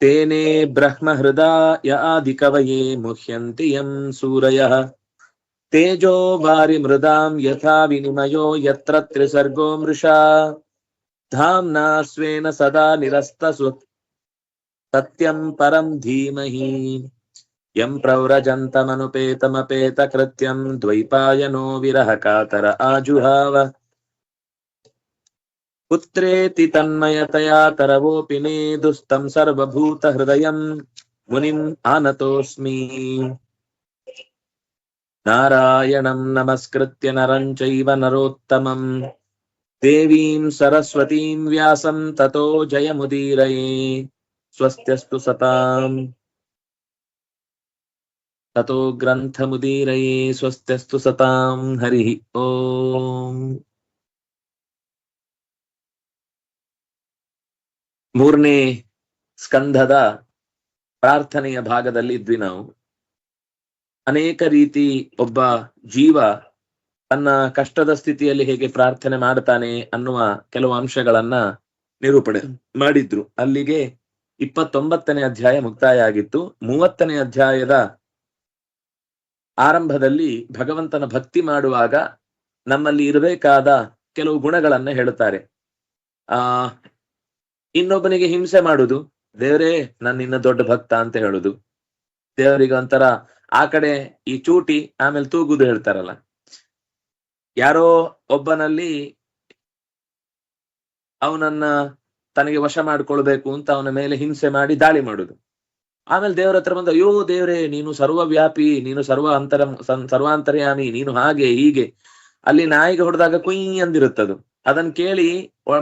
तेने ब्रह्महृदाय आदिकवये मुह्यन्ति यं सूरयः तेजो वारिमृदां यथा विनिमयो यत्र त्रिसर्गो मृषा धाम्ना स्वेन सदा निरस्तसु सत्यं परं धीमहि यं प्रव्रजन्तमनुपेतमपेतकृत्यं द्वैपायनो विरहकातर आजुहाव पुत्रेति तन्मयतया तरवोऽपि नेदुस्तं सर्वभूतहृदयं मुनिम् आनतोऽस्मि नारायणं नमस्कृत्य नरं चैव नरोत्तमं देवीं सरस्वतीं व्यासं ततो जयमुदीरये स्वस्त्यस्तु सताम् ततो ग्रन्थमुदीरये स्वस्त्यस्तु सतां हरिः ओम् ಮೂರನೇ ಸ್ಕಂಧದ ಪ್ರಾರ್ಥನೆಯ ಭಾಗದಲ್ಲಿ ಇದ್ವಿ ನಾವು. ಅನೇಕ ರೀತಿ ಒಬ್ಬ ಜೀವ ತನ್ನ ಕಷ್ಟದ ಸ್ಥಿತಿಯಲ್ಲಿ ಹೇಗೆ ಪ್ರಾರ್ಥನೆ ಮಾಡ್ತಾನೆ ಅನ್ನುವ ಕೆಲವು ಅಂಶಗಳನ್ನ ನಿರೂಪಣೆ ಮಾಡಿದ್ರು. ಅಲ್ಲಿಗೆ 29ನೇ ಅಧ್ಯಾಯ ಮುಕ್ತಾಯ ಆಗಿತ್ತು. 30ನೇ ಅಧ್ಯಾಯದ ಆರಂಭದಲ್ಲಿ ಭಗವಂತನ ಭಕ್ತಿ ಮಾಡುವಾಗ ನಮ್ಮಲ್ಲಿ ಇರಬೇಕಾದ ಕೆಲವು ಗುಣಗಳನ್ನ ಹೇಳುತ್ತಾರೆ. ಇನ್ನೊಬ್ಬನಿಗೆ ಹಿಂಸೆ ಮಾಡುದು, ದೇವರೇ ನಾನು ನಿನ್ನ ದೊಡ್ಡ ಭಕ್ತ ಅಂತ ಹೇಳುದು. ದೇವರಿಗೆ ಒಂಥರ ಆ ಕಡೆ ಈ ಚೂಟಿ ಆಮೇಲೆ ತೂಗುದು ಹೇಳ್ತಾರಲ್ಲ. ಯಾರೋ ಒಬ್ಬನಲ್ಲಿ ಅವನನ್ನ ತನಗೆ ವಶ ಮಾಡ್ಕೊಳ್ಬೇಕು ಅಂತ ಅವನ ಮೇಲೆ ಹಿಂಸೆ ಮಾಡಿ ದಾಳಿ ಮಾಡುದು. ಆಮೇಲೆ ದೇವರ ಹತ್ರ ಬಂದು, ಅಯ್ಯೋ ದೇವರೇ ನೀನು ಸರ್ವವ್ಯಾಪಿ, ನೀನು ಸರ್ವಾಂತರ್ಯಾಮಿ, ನೀನು ಹಾಗೆ ಹೀಗೆ. ಅಲ್ಲಿ ನಾಯಿಗೆ ಹೊಡೆದಾಗ ಕುಯ್ ಅಂದಿರುತ್ತದು. ಅದನ್ನ ಕೇಳಿ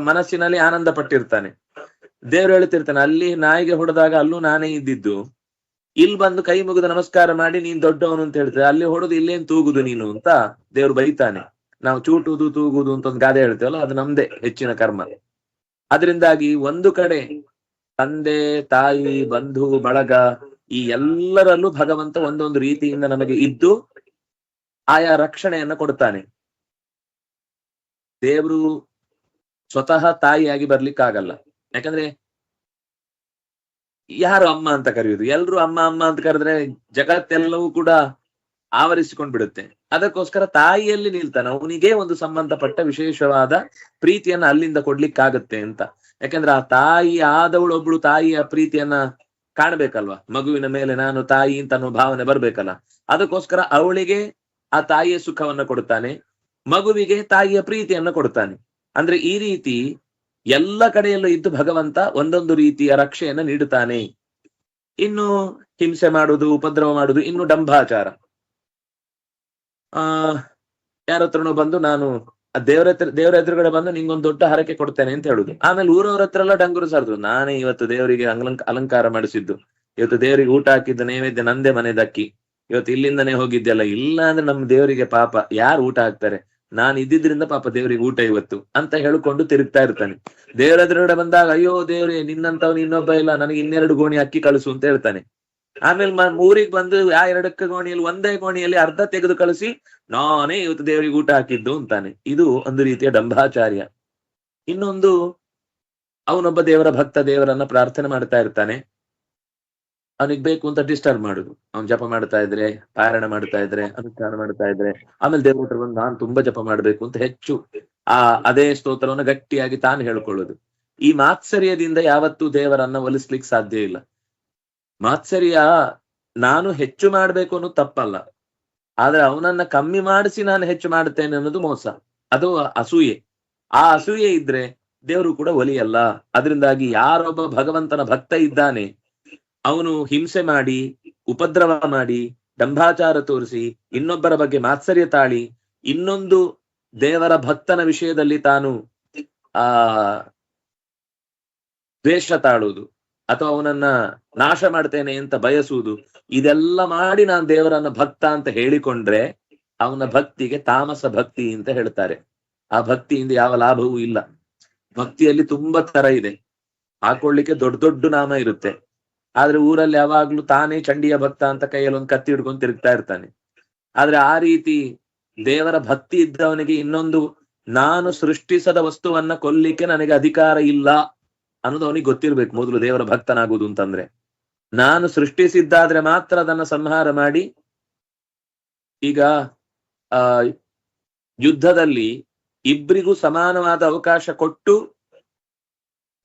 ಮನಸ್ಸಿನಲ್ಲಿ ಆನಂದ ಪಟ್ಟಿರ್ತಾನೆ. ದೇವ್ರು ಹೇಳ್ತಿರ್ತಾನೆ, ಅಲ್ಲಿ ನಾಯಿಗೆ ಹೊಡೆದಾಗ ಅಲ್ಲೂ ನಾನೇ ಇದ್ದಿದ್ದು, ಇಲ್ಲಿ ಬಂದು ಕೈ ಮುಗಿದು ನಮಸ್ಕಾರ ಮಾಡಿ ನೀನ್ ದೊಡ್ಡವನು ಅಂತ ಹೇಳ್ತಾರೆ, ಅಲ್ಲಿ ಹೊಡೆದು ಇಲ್ಲೇನ್ ತೂಗುದು ನೀನು ಅಂತ ದೇವ್ರು ಬೈತಾನೆ. ನಾವು ಚೂಟುದು ತೂಗುದು ಅಂತ ಒಂದು ಗಾದೆ ಹೇಳ್ತೇವಲ್ಲ, ಅದು ನಮ್ದೇ ಹೆಚ್ಚಿನ ಕರ್ಮ. ಅದರಿಂದಾಗಿ ಒಂದು ಕಡೆ ತಂದೆ ತಾಯಿ ಬಂಧು ಬಳಗ ಈ ಎಲ್ಲರಲ್ಲೂ ಭಗವಂತ ಒಂದೊಂದು ರೀತಿಯಿಂದ ನಮಗೆ ಇದ್ದು ಆಯಾ ರಕ್ಷಣೆಯನ್ನ ಕೊಡ್ತಾನೆ. ದೇವರು ಸ್ವತಃ ತಾಯಿಯಾಗಿ ಬರ್ಲಿಕ್ಕಾಗಲ್ಲ. ಯಾಕಂದ್ರೆ ಯಾರು ಅಮ್ಮ ಅಂತ ಕರೆಯುವುದು? ಎಲ್ರು ಅಮ್ಮ ಅಮ್ಮ ಅಂತ ಕರೆದ್ರೆ ಜಗತ್ತೆಲ್ಲವೂ ಕೂಡ ಆವರಿಸಿಕೊಂಡ್ ಬಿಡುತ್ತೆ. ಅದಕ್ಕೋಸ್ಕರ ತಾಯಿಯಲ್ಲಿ ನಿಲ್ತಾನೆ. ಅವನಿಗೆ ಒಂದು ಸಂಬಂಧಪಟ್ಟ ವಿಶೇಷವಾದ ಪ್ರೀತಿಯನ್ನ ಅಲ್ಲಿಂದ ಕೊಡ್ಲಿಕ್ಕಾಗತ್ತೆ ಅಂತ. ಯಾಕಂದ್ರೆ ಆ ತಾಯಿ ಆದವಳು ಒಬ್ಳು ತಾಯಿಯ ಪ್ರೀತಿಯನ್ನ ಕಾಣ್ಬೇಕಲ್ವಾ, ಮಗುವಿನ ಮೇಲೆ ನಾನು ತಾಯಿ ಅಂತ ಅನ್ನೋ ಭಾವನೆ ಬರ್ಬೇಕಲ್ಲ. ಅದಕ್ಕೋಸ್ಕರ ಅವಳಿಗೆ ಆ ತಾಯಿಯ ಸುಖವನ್ನ ಕೊಡ್ತಾನೆ, ಮಗುವಿಗೆ ತಾಯಿಯ ಪ್ರೀತಿಯನ್ನ ಕೊಡ್ತಾನೆ. ಅಂದ್ರೆ ಈ ರೀತಿ ಎಲ್ಲ ಕಡೆಯಲ್ಲೂ ಇದ್ದು ಭಗವಂತ ಒಂದೊಂದು ರೀತಿಯ ರಕ್ಷೆಯನ್ನ ನೀಡುತ್ತಾನೆ. ಇನ್ನು ಹಿಂಸೆ ಮಾಡುದು, ಉಪದ್ರವ ಮಾಡುದು, ಇನ್ನು ಡಂಭಾಚಾರ. ಯಾರ ಹತ್ರನೂ ಬಂದು ನಾನು ದೇವರ ಎದುರುಗಡೆ ಬಂದು ನಿಂಗೊಂದು ದೊಡ್ಡ ಹರಕೆ ಕೊಡ್ತೇನೆ ಅಂತ ಹೇಳುದು. ಆಮೇಲೆ ಊರವ್ರ ಹತ್ರ ಎಲ್ಲ ಡಂಗುರು ಸಾರ್ದು, ನಾನೇ ಇವತ್ತು ದೇವರಿಗೆ ಅಲಂಕಾರ ಮಾಡಿಸಿದ್ದು, ಇವತ್ತು ದೇವರಿಗೆ ಊಟ ಹಾಕಿದ್ದು ನೈವೇದ್ಯ ನಂದೇ ಮನೆದಕ್ಕಿ, ಇವತ್ತು ಇಲ್ಲಿಂದನೇ ಹೋಗಿದ್ದೆಲ್ಲ. ಇಲ್ಲ ಅಂದ್ರೆ ನಮ್ಮ ದೇವರಿಗೆ ಪಾಪ ಯಾರು ಊಟ ಹಾಕ್ತಾರೆ, ನಾನು ಇದ್ದಿದ್ರಿಂದ ಪಾಪ ದೇವರಿಗೆ ಊಟ ಇವತ್ತು ಅಂತ ಹೇಳ್ಕೊಂಡು ತಿರುಗ್ತಾ ಇರ್ತಾನೆ. ದೇವರ ಎದುರುಗಡೆ ಬಂದಾಗ, ಅಯ್ಯೋ ದೇವ್ರೆ ನಿನ್ನಂತವ್ನು ಇನ್ನೊಬ್ಬ ಇಲ್ಲ, ನನಗೆ 2 ಗೋಣಿ ಅಕ್ಕಿ ಕಳಿಸು ಅಂತ ಹೇಳ್ತಾನೆ. ಆಮೇಲೆ ಊರಿಗೆ ಬಂದು ಆ 2 ಗೋಣಿಯಲ್ಲಿ ಒಂದೇ ಗೋಣಿಯಲ್ಲಿ ಅರ್ಧ ತೆಗೆದು ಕಳಿಸಿ ನಾನೇ ಇವತ್ತು ದೇವರಿಗೆ ಊಟ ಹಾಕಿದ್ದು ಅಂತಾನೆ. ಇದು ಒಂದು ರೀತಿಯ ಡಂಭಾಚಾರ್ಯ. ಇನ್ನೊಂದು, ಅವನೊಬ್ಬ ದೇವರ ಭಕ್ತ, ದೇವರನ್ನ ಪ್ರಾರ್ಥನೆ ಮಾಡ್ತಾ ಇರ್ತಾನೆ, ಅವನಿಗೆ ಬೇಕು ಅಂತ ಡಿಸ್ಟರ್ಬ್ ಮಾಡುದು. ಅವ್ನು ಜಪ ಮಾಡ್ತಾ ಇದ್ರೆ, ಪಾರಾಯಣ ಮಾಡ್ತಾ ಇದ್ರೆ, ಅನುಷ್ಠಾನ ಮಾಡ್ತಾ ಇದ್ರೆ, ಆಮೇಲೆ ದೇವ್ರ ಹತ್ರ ಬಂದು ನಾನು ತುಂಬಾ ಜಪ ಮಾಡ್ಬೇಕು ಅಂತ ಹೆಚ್ಚು ಅದೇ ಸ್ತೋತ್ರವನ್ನು ಗಟ್ಟಿಯಾಗಿ ತಾನು ಹೇಳ್ಕೊಳ್ಳೋದು. ಈ ಮಾತ್ಸರ್ಯದಿಂದ ಯಾವತ್ತೂ ದೇವರನ್ನ ಒಲಿಸ್ಲಿಕ್ಕೆ ಸಾಧ್ಯ ಇಲ್ಲ. ಮಾತ್ಸರ್ಯ ನಾನು ಹೆಚ್ಚು ಮಾಡ್ಬೇಕು ಅನ್ನೋದು ತಪ್ಪಲ್ಲ, ಆದ್ರೆ ಅವನನ್ನ ಕಮ್ಮಿ ಮಾಡಿಸಿ ನಾನು ಹೆಚ್ಚು ಮಾಡ್ತೇನೆ ಅನ್ನೋದು ಮೋಸ, ಅದು ಅಸೂಯೆ. ಆ ಅಸೂಯೆ ಇದ್ರೆ ದೇವರು ಕೂಡ ಒಲಿಯಲ್ಲ. ಅದರಿಂದಾಗಿ ಯಾರೊಬ್ಬ ಭಗವಂತನ ಭಕ್ತ ಇದ್ದಾನೆ, ಅವನು ಹಿಂಸೆ ಮಾಡಿ, ಉಪದ್ರವ ಮಾಡಿ, ಡಂಭಾಚಾರ ತೋರಿಸಿ, ಇನ್ನೊಬ್ಬರ ಬಗ್ಗೆ ಮಾತ್ಸರ್ಯ ತಾಳಿ, ಇನ್ನೊಂದು ದೇವರ ಭಕ್ತನ ವಿಷಯದಲ್ಲಿ ತಾನು ದ್ವೇಷ ತಾಳುವುದು ಅಥವಾ ಅವನನ್ನ ನಾಶ ಮಾಡ್ತೇನೆ ಅಂತ ಬಯಸುವುದು, ಇದೆಲ್ಲ ಮಾಡಿ ನಾನು ದೇವರನ್ನ ಭಕ್ತ ಅಂತ ಹೇಳಿಕೊಂಡ್ರೆ ಅವನ ಭಕ್ತಿಗೆ ತಾಮಸ ಭಕ್ತಿ ಅಂತ ಹೇಳ್ತಾರೆ. ಆ ಭಕ್ತಿಯಿಂದ ಯಾವ ಲಾಭವೂ ಇಲ್ಲ. ಭಕ್ತಿಯಲ್ಲಿ ತುಂಬಾ ತರ ಇದೆ. ಹಾಕೊಳ್ಳಿಕ್ಕೆ ದೊಡ್ಡ ದೊಡ್ಡ ನಾಮ ಇರುತ್ತೆ, ಆದ್ರೆ ಊರಲ್ಲಿ ಯಾವಾಗ್ಲೂ ತಾನೇ ಚಂಡಿಯ ಭಕ್ತ ಅಂತ ಕೈಯಲ್ಲಿ ಒಂದು ಕತ್ತಿ ಹಿಡ್ಕೊಂಡು ತಿರುಗ್ತಾ ಇರ್ತಾನೆ. ಆದ್ರೆ ಆ ರೀತಿ ದೇವರ ಭಕ್ತಿ ಇದ್ದವನಿಗೆ ಇನ್ನೊಂದು, ನಾನು ಸೃಷ್ಟಿಸದ ವಸ್ತುವನ್ನ ಕೊಲ್ಲಿಕ್ಕೆ ನನಗೆ ಅಧಿಕಾರ ಇಲ್ಲ ಅನ್ನೋದು ಅವನಿಗೆ ಗೊತ್ತಿರ್ಬೇಕು ಮೊದಲು ದೇವರ ಭಕ್ತನಾಗುವುದು ಅಂತಂದ್ರೆ. ನಾನು ಸೃಷ್ಟಿಸಿದ್ದಾದ್ರೆ ಮಾತ್ರ ಅದನ್ನ ಸಂಹಾರ ಮಾಡಿ, ಈಗ ಆ ಯುದ್ಧದಲ್ಲಿ ಇಬ್ಬರಿಗೂ ಸಮಾನವಾದ ಅವಕಾಶ ಕೊಟ್ಟು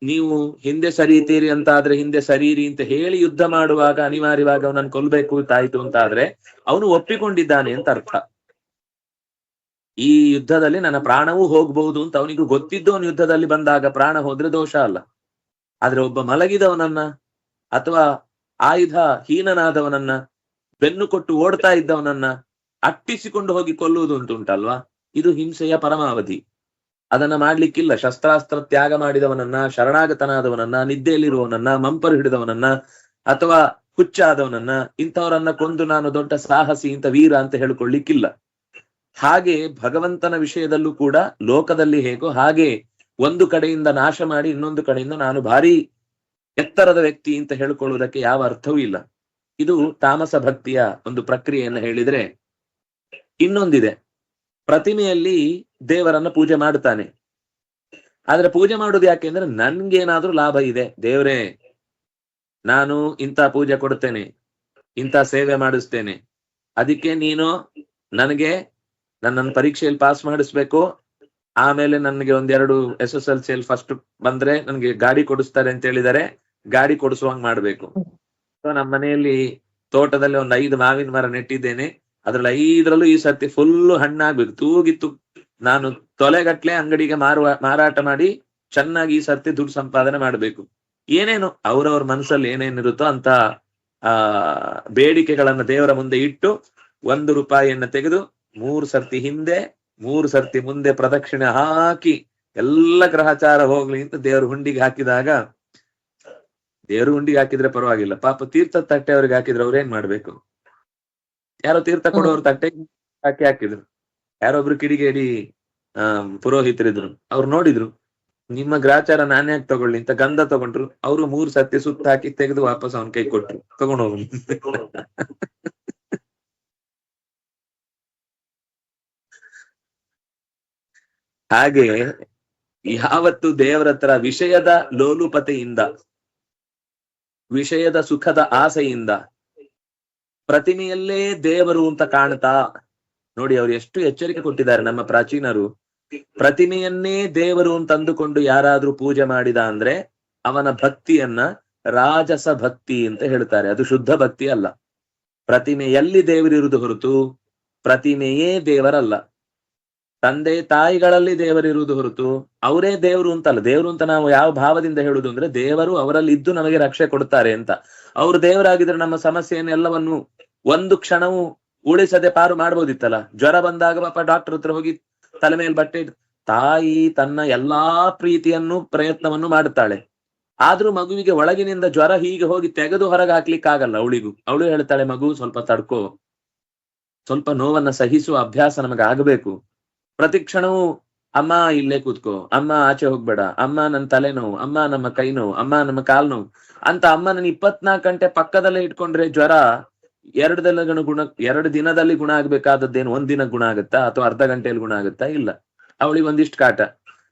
ನೀವು ಹಿಂದೆ ಸರೀತೀರಿ ಅಂತ ಆದ್ರೆ ಹಿಂದೆ ಸರೀರಿ ಅಂತ ಹೇಳಿ ಯುದ್ಧ ಮಾಡುವಾಗ ಅನಿವಾರ್ಯವಾಗಿ ಅವನನ್ನು ಕೊಲ್ಬೇಕು ತಾಯ್ತು ಅಂತ ಆದ್ರೆ ಅವನು ಒಪ್ಪಿಕೊಂಡಿದ್ದಾನೆ ಅಂತ ಅರ್ಥ. ಈ ಯುದ್ಧದಲ್ಲಿ ನನ್ನ ಪ್ರಾಣವೂ ಹೋಗ್ಬಹುದು ಅಂತ ಅವನಿಗೂ ಗೊತ್ತಿದ್ದು ಅವನು ಯುದ್ಧದಲ್ಲಿ ಬಂದಾಗ ಪ್ರಾಣ ಹೋದ್ರೆ ದೋಷ ಅಲ್ಲ. ಆದ್ರೆ ಒಬ್ಬ ಮಲಗಿದವನನ್ನ ಅಥವಾ ಆಯುಧ ಹೀನನಾದವನನ್ನ, ಬೆನ್ನು ಕೊಟ್ಟು ಓಡ್ತಾ ಇದ್ದವನನ್ನ ಅಟ್ಟಿಸಿಕೊಂಡು ಹೋಗಿ ಕೊಲ್ಲುವುದು ಉಂಟಲ್ವಾ, ಇದು ಹಿಂಸೆಯ ಪರಮಾವಧಿ. ಅದನ್ನ ಮಾಡ್ಲಿಕ್ಕಿಲ್ಲ. ಶಸ್ತ್ರಾಸ್ತ್ರ ತ್ಯಾಗ ಮಾಡಿದವನನ್ನ, ಶರಣಾಗತನಾದವನನ್ನ, ನಿದ್ದೆಯಲ್ಲಿರುವವನನ್ನ, ಮಂಪರು ಹಿಡಿದವನನ್ನ ಅಥವಾ ಹುಚ್ಚಾದವನನ್ನ, ಇಂಥವರನ್ನ ಕೊಂದು ನಾನು ದೊಡ್ಡ ಸಾಹಸಿ ಅಂತ ವೀರ ಅಂತ ಹೇಳ್ಕೊಳ್ಳಿಕ್ಕಿಲ್ಲ. ಹಾಗೆ ಭಗವಂತನ ವಿಷಯದಲ್ಲೂ ಕೂಡ ಲೋಕದಲ್ಲಿ ಹೇಗೋ ಹಾಗೆ ಒಂದು ಕಡೆಯಿಂದ ನಾಶ ಮಾಡಿ ಇನ್ನೊಂದು ಕಡೆಯಿಂದ ನಾನು ಭಾರಿ ಎತ್ತರದ ವ್ಯಕ್ತಿ ಅಂತ ಹೇಳ್ಕೊಳ್ಳುವುದಕ್ಕೆ ಯಾವ ಅರ್ಥವೂ ಇಲ್ಲ. ಇದು ತಾಮಸ ಭಕ್ತಿಯ ಒಂದು ಪ್ರಕ್ರಿಯೆಯನ್ನು ಹೇಳಿದ್ರೆ, ಇನ್ನೊಂದಿದೆ. ಪ್ರತಿಮೆಯಲ್ಲಿ ದೇವರನ್ನ ಪೂಜೆ ಮಾಡ್ತಾನೆ. ಆದ್ರೆ ಪೂಜೆ ಮಾಡುದು ಯಾಕೆ ಅಂದ್ರೆ ನನ್ಗೇನಾದ್ರೂ ಲಾಭ ಇದೆ, ದೇವರೇ ನಾನು ಇಂಥ ಪೂಜೆ ಕೊಡ್ತೇನೆ, ಇಂಥ ಸೇವೆ ಮಾಡಿಸ್ತೇನೆ, ಅದಕ್ಕೆ ನೀನು ನನಗೆ ನನ್ನನ್ನು ಪರೀಕ್ಷೆಯಲ್ಲಿ ಪಾಸ್ ಮಾಡಿಸ್ಬೇಕು, ಆಮೇಲೆ ನನಗೆ ಒಂದೆರಡು SSLC ಫಸ್ಟ್ ಬಂದ್ರೆ ನನ್ಗೆ ಗಾಡಿ ಕೊಡಿಸ್ತಾರೆ ಅಂತ ಹೇಳಿದರೆ ಗಾಡಿ ಕೊಡಿಸುವಂಗ್ ಮಾಡ್ಬೇಕು. ನಮ್ಮ ಮನೆಯಲ್ಲಿ ತೋಟದಲ್ಲಿ ಒಂದು 5 ಮಾವಿನ ಮರ ನೆಟ್ಟಿದ್ದೇನೆ, ಅದ್ರಲ್ಲಿ 5ರಲ್ಲೂ ಈ ಸರ್ತಿ ಫುಲ್ ಹಣ್ಣಾಗ್ಬೇಕು, ತೂಗಿತ್ತು ನಾನು ತೊಲೆಗಟ್ಲೆ ಅಂಗಡಿಗೆ ಮಾರಾಟ ಮಾಡಿ ಚೆನ್ನಾಗಿ ಈ ಸರ್ತಿ ದುಡ್ಡು ಸಂಪಾದನೆ ಮಾಡ್ಬೇಕು. ಏನೇನು ಅವ್ರವ್ರ ಮನಸ್ಸಲ್ಲಿ ಏನೇನಿರುತ್ತೋ ಅಂತ ಬೇಡಿಕೆಗಳನ್ನ ದೇವರ ಮುಂದೆ ಇಟ್ಟು 1 ರೂಪಾಯಿಯನ್ನ ತೆಗೆದು 3 ಸರ್ತಿ ಹಿಂದೆ 3 ಸರ್ತಿ ಮುಂದೆ ಪ್ರದಕ್ಷಿಣೆ ಹಾಕಿ ಎಲ್ಲ ಗ್ರಹಚಾರ ಹೋಗ್ಲಿ ಅಂತ ದೇವ್ರ ಹುಂಡಿಗೆ ಹಾಕಿದಾಗ, ದೇವ್ರ ಹುಂಡಿಗೆ ಹಾಕಿದ್ರೆ ಪರವಾಗಿಲ್ಲ, ಪಾಪ ತೀರ್ಥ ತಟ್ಟೆ ಅವ್ರಿಗೆ ಹಾಕಿದ್ರೆ ಅವ್ರೇನ್ ಮಾಡ್ಬೇಕು? ಯಾರೋ ತೀರ್ಥ ಕೊಡೋರು ತಟ್ಟೆ ಹಾಕಿದ್ರು, ಯಾರೊಬ್ರು ಕಿಡಿಗೇಡಿ ಪುರೋಹಿತರಿದ್ರು, ಅವ್ರು ನೋಡಿದ್ರು, ನಿಮ್ಮ ಗ್ರಾಚಾರ ನಾನೇ ಯಾಕೆ ತಗೊಳ್ಳಿ ಅಂತ ಗಂಧ ತಗೊಂಡ್ರು. ಅವರು 3 ಸರ್ತಿ ಸುತ್ತ ಹಾಕಿ ತೆಗೆದು ವಾಪಸ್ ಅವನ್ ಕೈ ಕೊಟ್ರು, ತಗೊಂಡೋಗ್. ಹಾಗೆ ಯಾವತ್ತು ದೇವರ ಹತ್ರ ವಿಷಯದ ಲೋಲುಪತೆಯಿಂದ, ವಿಷಯದ ಸುಖದ ಆಸೆಯಿಂದ ಪ್ರತಿಮೆಯಲ್ಲೇ ದೇವರು ಅಂತ ಕಾಣ್ತಾ ನೋಡಿ, ಅವ್ರು ಎಷ್ಟು ಎಚ್ಚರಿಕೆ ಕೊಟ್ಟಿದ್ದಾರೆ ನಮ್ಮ ಪ್ರಾಚೀನರು. ಪ್ರತಿಮೆಯನ್ನೇ ದೇವರು ಅಂತ ಅಂದುಕೊಂಡು ಯಾರಾದ್ರೂ ಪೂಜೆ ಮಾಡಿದ ಅಂದ್ರೆ ಅವನ ಭಕ್ತಿಯನ್ನ ರಾಜಸ ಭಕ್ತಿ ಅಂತ ಹೇಳ್ತಾರೆ. ಅದು ಶುದ್ಧ ಭಕ್ತಿ ಅಲ್ಲ. ಪ್ರತಿಮೆಯಲ್ಲಿ ದೇವರಿರುವುದು ಹೊರತು ಪ್ರತಿಮೆಯೇ ದೇವರಲ್ಲ. ತಂದೆ ತಾಯಿಗಳಲ್ಲಿ ದೇವರಿರುವುದು ಹೊರತು ಅವರೇ ದೇವರು ಅಂತಲ್ಲ. ದೇವರು ಅಂತ ನಾವು ಯಾವ ಭಾವದಿಂದ ಹೇಳುದು ಅಂದ್ರೆ ದೇವರು ಅವರಲ್ಲಿ ಇದ್ದು ನಮಗೆ ರಕ್ಷೆ ಕೊಡ್ತಾರೆ ಅಂತ. ಅವ್ರು ದೇವರಾಗಿದ್ರೆ ನಮ್ಮ ಸಮಸ್ಯೆಯನ್ನೆಲ್ಲವನ್ನು ಒಂದು ಕ್ಷಣವೂ ಉಳಿಸದೆ ಪಾರು ಮಾಡ್ಬೋದಿತ್ತಲ್ಲ. ಜ್ವರ ಬಂದಾಗ ಪಾಪ ಡಾಕ್ಟರ್ ಹತ್ರ ಹೋಗಿ ತಲೆ ಮೇಲೆ ಬಟ್ಟೆ, ತಾಯಿ ತನ್ನ ಎಲ್ಲಾ ಪ್ರೀತಿಯನ್ನು ಪ್ರಯತ್ನವನ್ನು ಮಾಡುತ್ತಾಳೆ. ಆದ್ರೂ ಮಗುವಿಗೆ ಒಳಗಿನಿಂದ ಜ್ವರ ಹೀಗೆ ಹೋಗಿ ತೆಗೆದು ಹೊರಗೆ ಹಾಕ್ಲಿಕ್ಕಾಗಲ್ಲ. ಅವಳು ಹೇಳ್ತಾಳೆ, ಮಗು ಸ್ವಲ್ಪ ತಡ್ಕೋ, ಸ್ವಲ್ಪ ನೋವನ್ನ ಸಹಿಸುವ ಅಭ್ಯಾಸ ನಮಗೆ ಆಗಬೇಕು. ಪ್ರತಿ ಕ್ಷಣವೂ ಅಮ್ಮ ಇಲ್ಲೇ ಕೂತ್ಕೋ, ಅಮ್ಮ ಆಚೆ ಹೋಗ್ಬೇಡ, ಅಮ್ಮ ನನ್ನ ತಲೆ ನೋವು, ಅಮ್ಮ ನಮ್ಮ ಕೈ ನೋವು, ಅಮ್ಮ ನಮ್ಮ ಕಾಲ್ ನೋವು ಅಂತ ಅಮ್ಮನ 24 ಗಂಟೆ ಪಕ್ಕದಲ್ಲೇ ಇಟ್ಕೊಂಡ್ರೆ ಜ್ವರ 2 ದಿನದಲ್ಲಿ ಗುಣ ಆಗ್ಬೇಕಾದದ್ದೇನು 1 ದಿನ ಗುಣ ಆಗುತ್ತಾ ಅಥವಾ ಅರ್ಧ ಗಂಟೆಯಲ್ಲಿ ಗುಣ ಆಗುತ್ತಾ? ಇಲ್ಲ. ಅವಳಿಗೆ ಒಂದಿಷ್ಟು ಕಾಟ,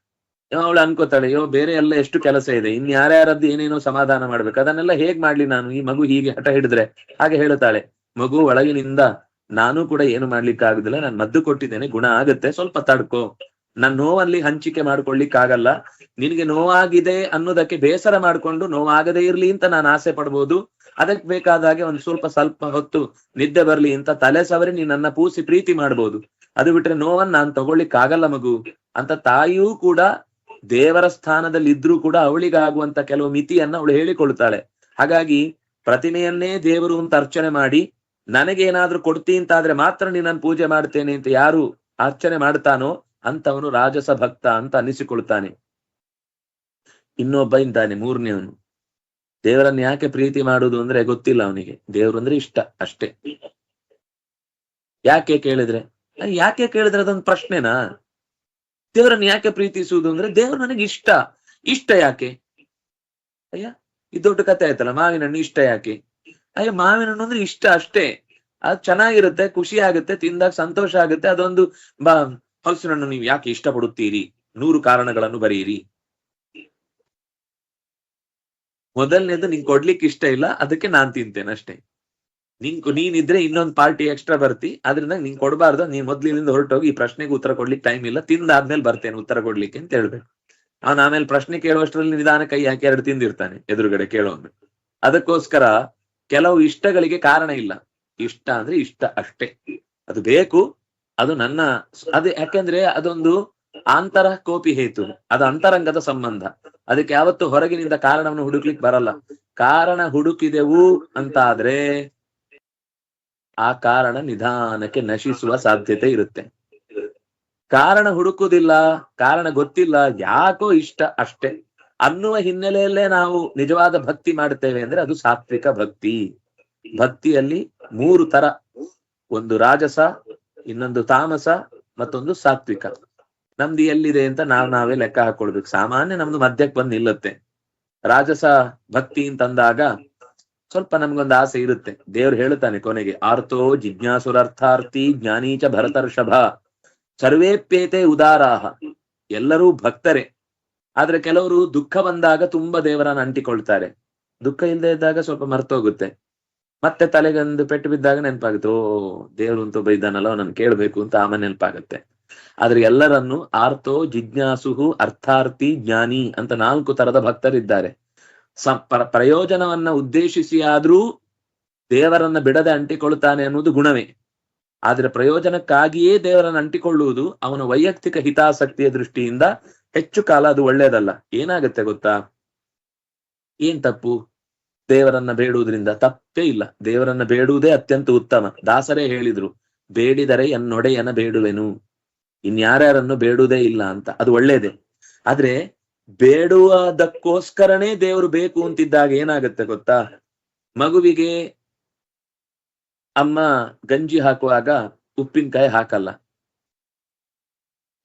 ಅವಳು ಅನ್ಕೋತಾಳೆ, ಅಯ್ಯೋ ಬೇರೆ ಎಲ್ಲ ಎಷ್ಟು ಕೆಲಸ ಇದೆ, ಇನ್ ಯಾರ್ಯಾರದ್ದು ಏನೇನೋ ಸಮಾಧಾನ ಮಾಡ್ಬೇಕು, ಅದನ್ನೆಲ್ಲ ಹೇಗ್ ಮಾಡ್ಲಿ ನಾನು, ಈ ಮಗು ಹೀಗೆ ಹಠ ಹಿಡಿದ್ರೆ. ಹಾಗೆ ಹೇಳುತ್ತಾಳೆ, ಮಗು ಒಳಗಿನಿಂದ ನಾನು ಕೂಡ ಏನು ಮಾಡ್ಲಿಕ್ಕೆ ಆಗುದಿಲ್ಲ, ನಾನು ಮದ್ದು ಕೊಟ್ಟಿದ್ದೇನೆ, ಗುಣ ಆಗುತ್ತೆ, ಸ್ವಲ್ಪ ತಡ್ಕೋ, ನನ್ನ ನೋವಲ್ಲಿ ಹಂಚಿಕೆ ಮಾಡ್ಕೊಳ್ಲಿಕ್ಕಾಗಲ್ಲ, ನಿನಗೆ ನೋವಾಗಿದೆ ಅನ್ನೋದಕ್ಕೆ ಬೇಸರ ಮಾಡ್ಕೊಂಡು ನೋವಾಗದೇ ಇರ್ಲಿ ಅಂತ ನಾನು ಆಸೆ ಪಡ್ಬೋದು, ಅದಕ್ಕೆ ಬೇಕಾದಾಗೆ ಒಂದ್ ಸ್ವಲ್ಪ ಹೊತ್ತು ನಿದ್ದೆ ಬರ್ಲಿ ಅಂತ ತಲೆ ಸವರಿ ನೀನ್ ನನ್ನ ಪೂಸಿ ಪ್ರೀತಿ ಮಾಡ್ಬೋದು, ಅದು ಬಿಟ್ರೆ ನೋವನ್ನ ನಾನ್ ತಗೊಳ್ಳಿಕ್ ಆಗಲ್ಲ ಮಗು ಅಂತ ತಾಯಿಯೂ ಕೂಡ ದೇವರ ಸ್ಥಾನದಲ್ಲಿ ಇದ್ರೂ ಕೂಡ ಅವಳಿಗಾಗುವಂತ ಕೆಲವು ಮಿತಿಯನ್ನ ಅವಳು ಹೇಳಿಕೊಳ್ತಾಳೆ. ಹಾಗಾಗಿ ಪ್ರತಿಮೆಯನ್ನೇ ದೇವರು ಅಂತ ಅರ್ಚನೆ ಮಾಡಿ ನನಗೇನಾದ್ರೂ ಕೊಡ್ತಿ ಅಂತಾದ್ರೆ ಮಾತ್ರ ನೀನನ್ನು ಪೂಜೆ ಮಾಡ್ತೇನೆ ಅಂತ ಯಾರು ಅರ್ಚನೆ ಮಾಡ್ತಾನೋ ಅಂತವನು ರಾಜಸ ಭಕ್ತ ಅಂತ ಅನ್ನಿಸಿಕೊಳ್ತಾನೆ. ಇನ್ನೊಬ್ಬ ಇದ್ದಾನೆ, 3ನೇವನು. ದೇವರನ್ನ ಯಾಕೆ ಪ್ರೀತಿ ಮಾಡುದು ಅಂದ್ರೆ ಗೊತ್ತಿಲ್ಲ ಅವನಿಗೆ, ದೇವ್ರು ಅಂದ್ರೆ ಇಷ್ಟ ಅಷ್ಟೇ. ಯಾಕೆ ಕೇಳಿದ್ರೆ ಅದೊಂದು ಪ್ರಶ್ನೆನಾ? ದೇವರನ್ನ ಯಾಕೆ ಪ್ರೀತಿಸುವುದು ಅಂದ್ರೆ ದೇವ್ರು ನನಗೆ ಇಷ್ಟ ಯಾಕೆ? ಅಯ್ಯ ಇದು ದೊಡ್ಡ ಕಥೆ ಆಯ್ತಲ್ಲ, ಮಾವಿನ ಹಣ್ಣು ಇಷ್ಟ ಯಾಕೆ? ಅಯ್ಯ ಮಾವಿನ ಹಣ್ಣು ಅಂದ್ರೆ ಇಷ್ಟ ಅಷ್ಟೇ, ಅದು ಚೆನ್ನಾಗಿರುತ್ತೆ, ಖುಷಿ ಆಗುತ್ತೆ, ತಿಂದಾಗ ಸಂತೋಷ ಆಗುತ್ತೆ. ಅದೊಂದು ಹಲಸಿನ ಹಣ್ಣು ನೀವು ಯಾಕೆ ಇಷ್ಟಪಡುತ್ತೀರಿ? 100 ಕಾರಣಗಳನ್ನು ಬರೆಯಿರಿ. ಮೊದಲನೇದು ನಿಂಗೆ ಕೊಡ್ಲಿಕ್ಕೆ ಇಷ್ಟ ಇಲ್ಲ, ಅದಕ್ಕೆ ನಾನ್ ತಿಂತೇನೆ ಅಷ್ಟೇ. ನೀನಿದ್ರೆ ಇನ್ನೊಂದು ಪಾರ್ಟಿ ಎಕ್ಸ್ಟ್ರಾ ಬರ್ತಿ, ಆದ್ರಿಂದ ನೀನ್ ಕೊಡಬಾರ್ದು, ನೀನ್ ಮೊದ್ಲಿನಿಂದ ಹೊರಟೋಗಿ, ಈ ಪ್ರಶ್ನೆಗೆ ಉತ್ತರ ಕೊಡ್ಲಿಕ್ಕೆ ಟೈಮ್ ಇಲ್ಲ, ತಿಂದಾದ್ಮೇಲೆ ಬರ್ತೇನೆ ಉತ್ತರ ಕೊಡ್ಲಿಕ್ಕೆ ಅಂತ ಹೇಳ್ಬೇಕು. ಅವನ್ ಆಮೇಲೆ ಪ್ರಶ್ನೆ ಕೇಳುವಷ್ಟರಲ್ಲಿ ನಿಧಾನ ಕೈ ಹಾಕಿ 2 ತಿಂದಿರ್ತಾನೆ ಎದುರುಗಡೆ ಕೇಳೋನು. ಅದಕ್ಕೋಸ್ಕರ ಕೆಲವು ಇಷ್ಟಗಳಿಗೆ ಕಾರಣ ಇಲ್ಲ. ಇಷ್ಟ ಅಂದ್ರೆ ಇಷ್ಟ ಅಷ್ಟೇ, ಅದು ಬೇಕು, ಅದು ನನ್ನ ಅದು ಯಾಕೆಂದ್ರೆ ಅದೊಂದು ಆಂತರ ಕೋಪಿ ಹೇತು, ಅದು ಅಂತರಂಗದ ಸಂಬಂಧ. ಅದಕ್ಕೆ ಯಾವತ್ತು ಹೊರಗಿನಿಂದ ಕಾರಣವನ್ನು ಹುಡುಕ್ಲಿಕ್ಕೆ ಬರಲ್ಲ. ಕಾರಣ ಹುಡುಕಿದೆವು ಅಂತ ಆದ್ರೆ ಆ ಕಾರಣ ನಿಧಾನಕ್ಕೆ ನಶಿಸುವ ಸಾಧ್ಯತೆ ಇರುತ್ತೆ. ಕಾರಣ ಹುಡುಕುದಿಲ್ಲ, ಕಾರಣ ಗೊತ್ತಿಲ್ಲ, ಯಾಕೋ ಇಷ್ಟ ಅಷ್ಟೇ ಅನ್ನುವ ಹಿನ್ನೆಲೆಯಲ್ಲೇ ನಾವು ನಿಜವಾದ ಭಕ್ತಿ ಮಾಡ್ತೇವೆ ಅಂದ್ರೆ ಅದು ಸಾತ್ವಿಕ ಭಕ್ತಿ. ಭಕ್ತಿಯಲ್ಲಿ 3 ತರ, ಒಂದು ರಾಜಸ, ಇನ್ನೊಂದು ತಾಮಸ, ಮತ್ತೊಂದು ಸಾತ್ವಿಕ. ನಮ್ದು ಎಲ್ಲಿದೆ ಅಂತ ನಾವೇ ಲೆಕ್ಕ ಹಾಕೊಳ್ಬೇಕು. ಸಾಮಾನ್ಯ ನಮ್ದು ಮಧ್ಯಕ್ಕೆ ಬಂದು ನಿಲ್ಲುತ್ತೆ. ರಾಜಸ ಭಕ್ತಿ ಅಂತಂದಾಗ ಸ್ವಲ್ಪ ನಮ್ಗೊಂದು ಆಸೆ ಇರುತ್ತೆ. ದೇವ್ರು ಹೇಳ್ತಾನೆ ಕೊನೆಗೆ, ಆರ್ತೋ ಜಿಜ್ಞಾಸುರಾರ್ಥಾರ್ಥಿ ಜ್ಞಾನೀಚ ಭರತರ್ಷಭ ಸರ್ವೇಪ್ಯೇತೆ ಉದಾರಾಹ. ಎಲ್ಲರೂ ಭಕ್ತರೇ, ಆದ್ರೆ ಕೆಲವರು ದುಃಖ ಬಂದಾಗ ತುಂಬಾ ದೇವರನ್ನ ಅಂಟಿಕೊಳ್ತಾರೆ. ದುಃಖ ಇಲ್ಲದೆ ಇದ್ದಾಗ ಸ್ವಲ್ಪ ಮರ್ತೋಗುತ್ತೆ. ಮತ್ತೆ ತಲೆಗೊಂದು ಪೆಟ್ಟು ಬಿದ್ದಾಗ ನೆನಪಾಗುತ್ತೆ, ಓ ದೇವ್ರು ಅಂತೂ ಬೈದಾನಲ್ಲ, ನನ್ ಕೇಳ್ಬೇಕು ಅಂತ ಆಮೇಲೆ ನೆನಪಾಗುತ್ತೆ. ಆದ್ರೆ ಎಲ್ಲರನ್ನು ಆರ್ತೋ ಜಿಜ್ಞಾಸುಹು ಅರ್ಥಾರ್ಥಿ ಜ್ಞಾನಿ ಅಂತ 4 ತರದ ಭಕ್ತರಿದ್ದಾರೆ. ಪ್ರಯೋಜನವನ್ನ ಉದ್ದೇಶಿಸಿ ಆದ್ರೂ ದೇವರನ್ನ ಬಿಡದೆ ಅಂಟಿಕೊಳ್ತಾನೆ ಅನ್ನುವುದು ಗುಣವೇ. ಆದ್ರೆ ಪ್ರಯೋಜನಕ್ಕಾಗಿಯೇ ದೇವರನ್ನ ಅಂಟಿಕೊಳ್ಳುವುದು ಅವನ ವೈಯಕ್ತಿಕ ಹಿತಾಸಕ್ತಿಯ ದೃಷ್ಟಿಯಿಂದ ಹೆಚ್ಚು ಕಾಲ ಅದು ಒಳ್ಳೇದಲ್ಲ. ಏನಾಗತ್ತೆ ಗೊತ್ತಾ? ಏನ್ ತಪ್ಪು? ದೇವರನ್ನ ಬೇಡುವುದರಿಂದ ತಪ್ಪೇ ಇಲ್ಲ. ದೇವರನ್ನ ಬೇಡುವುದೇ ಅತ್ಯಂತ ಉತ್ತಮ. ದಾಸರೇ ಹೇಳಿದ್ರು, ಬೇಡಿದರೆ ಎನ್ನೊಡೆಯನ ಬೇಡುವೆನು, ಇನ್ಯಾರ್ಯಾರನ್ನು ಬೇಡುವುದೇ ಇಲ್ಲ ಅಂತ. ಅದು ಒಳ್ಳೇದೆ. ಆದ್ರೆ ಬೇಡುವುದಕ್ಕೋಸ್ಕರನೇ ದೇವರು ಬೇಕು ಅಂತಿದ್ದಾಗ ಏನಾಗತ್ತೆ ಗೊತ್ತಾ? ಮಗುವಿಗೆ ಅಮ್ಮ ಗಂಜಿ ಹಾಕುವಾಗ ಉಪ್ಪಿನಕಾಯಿ ಹಾಕಲ್ಲ.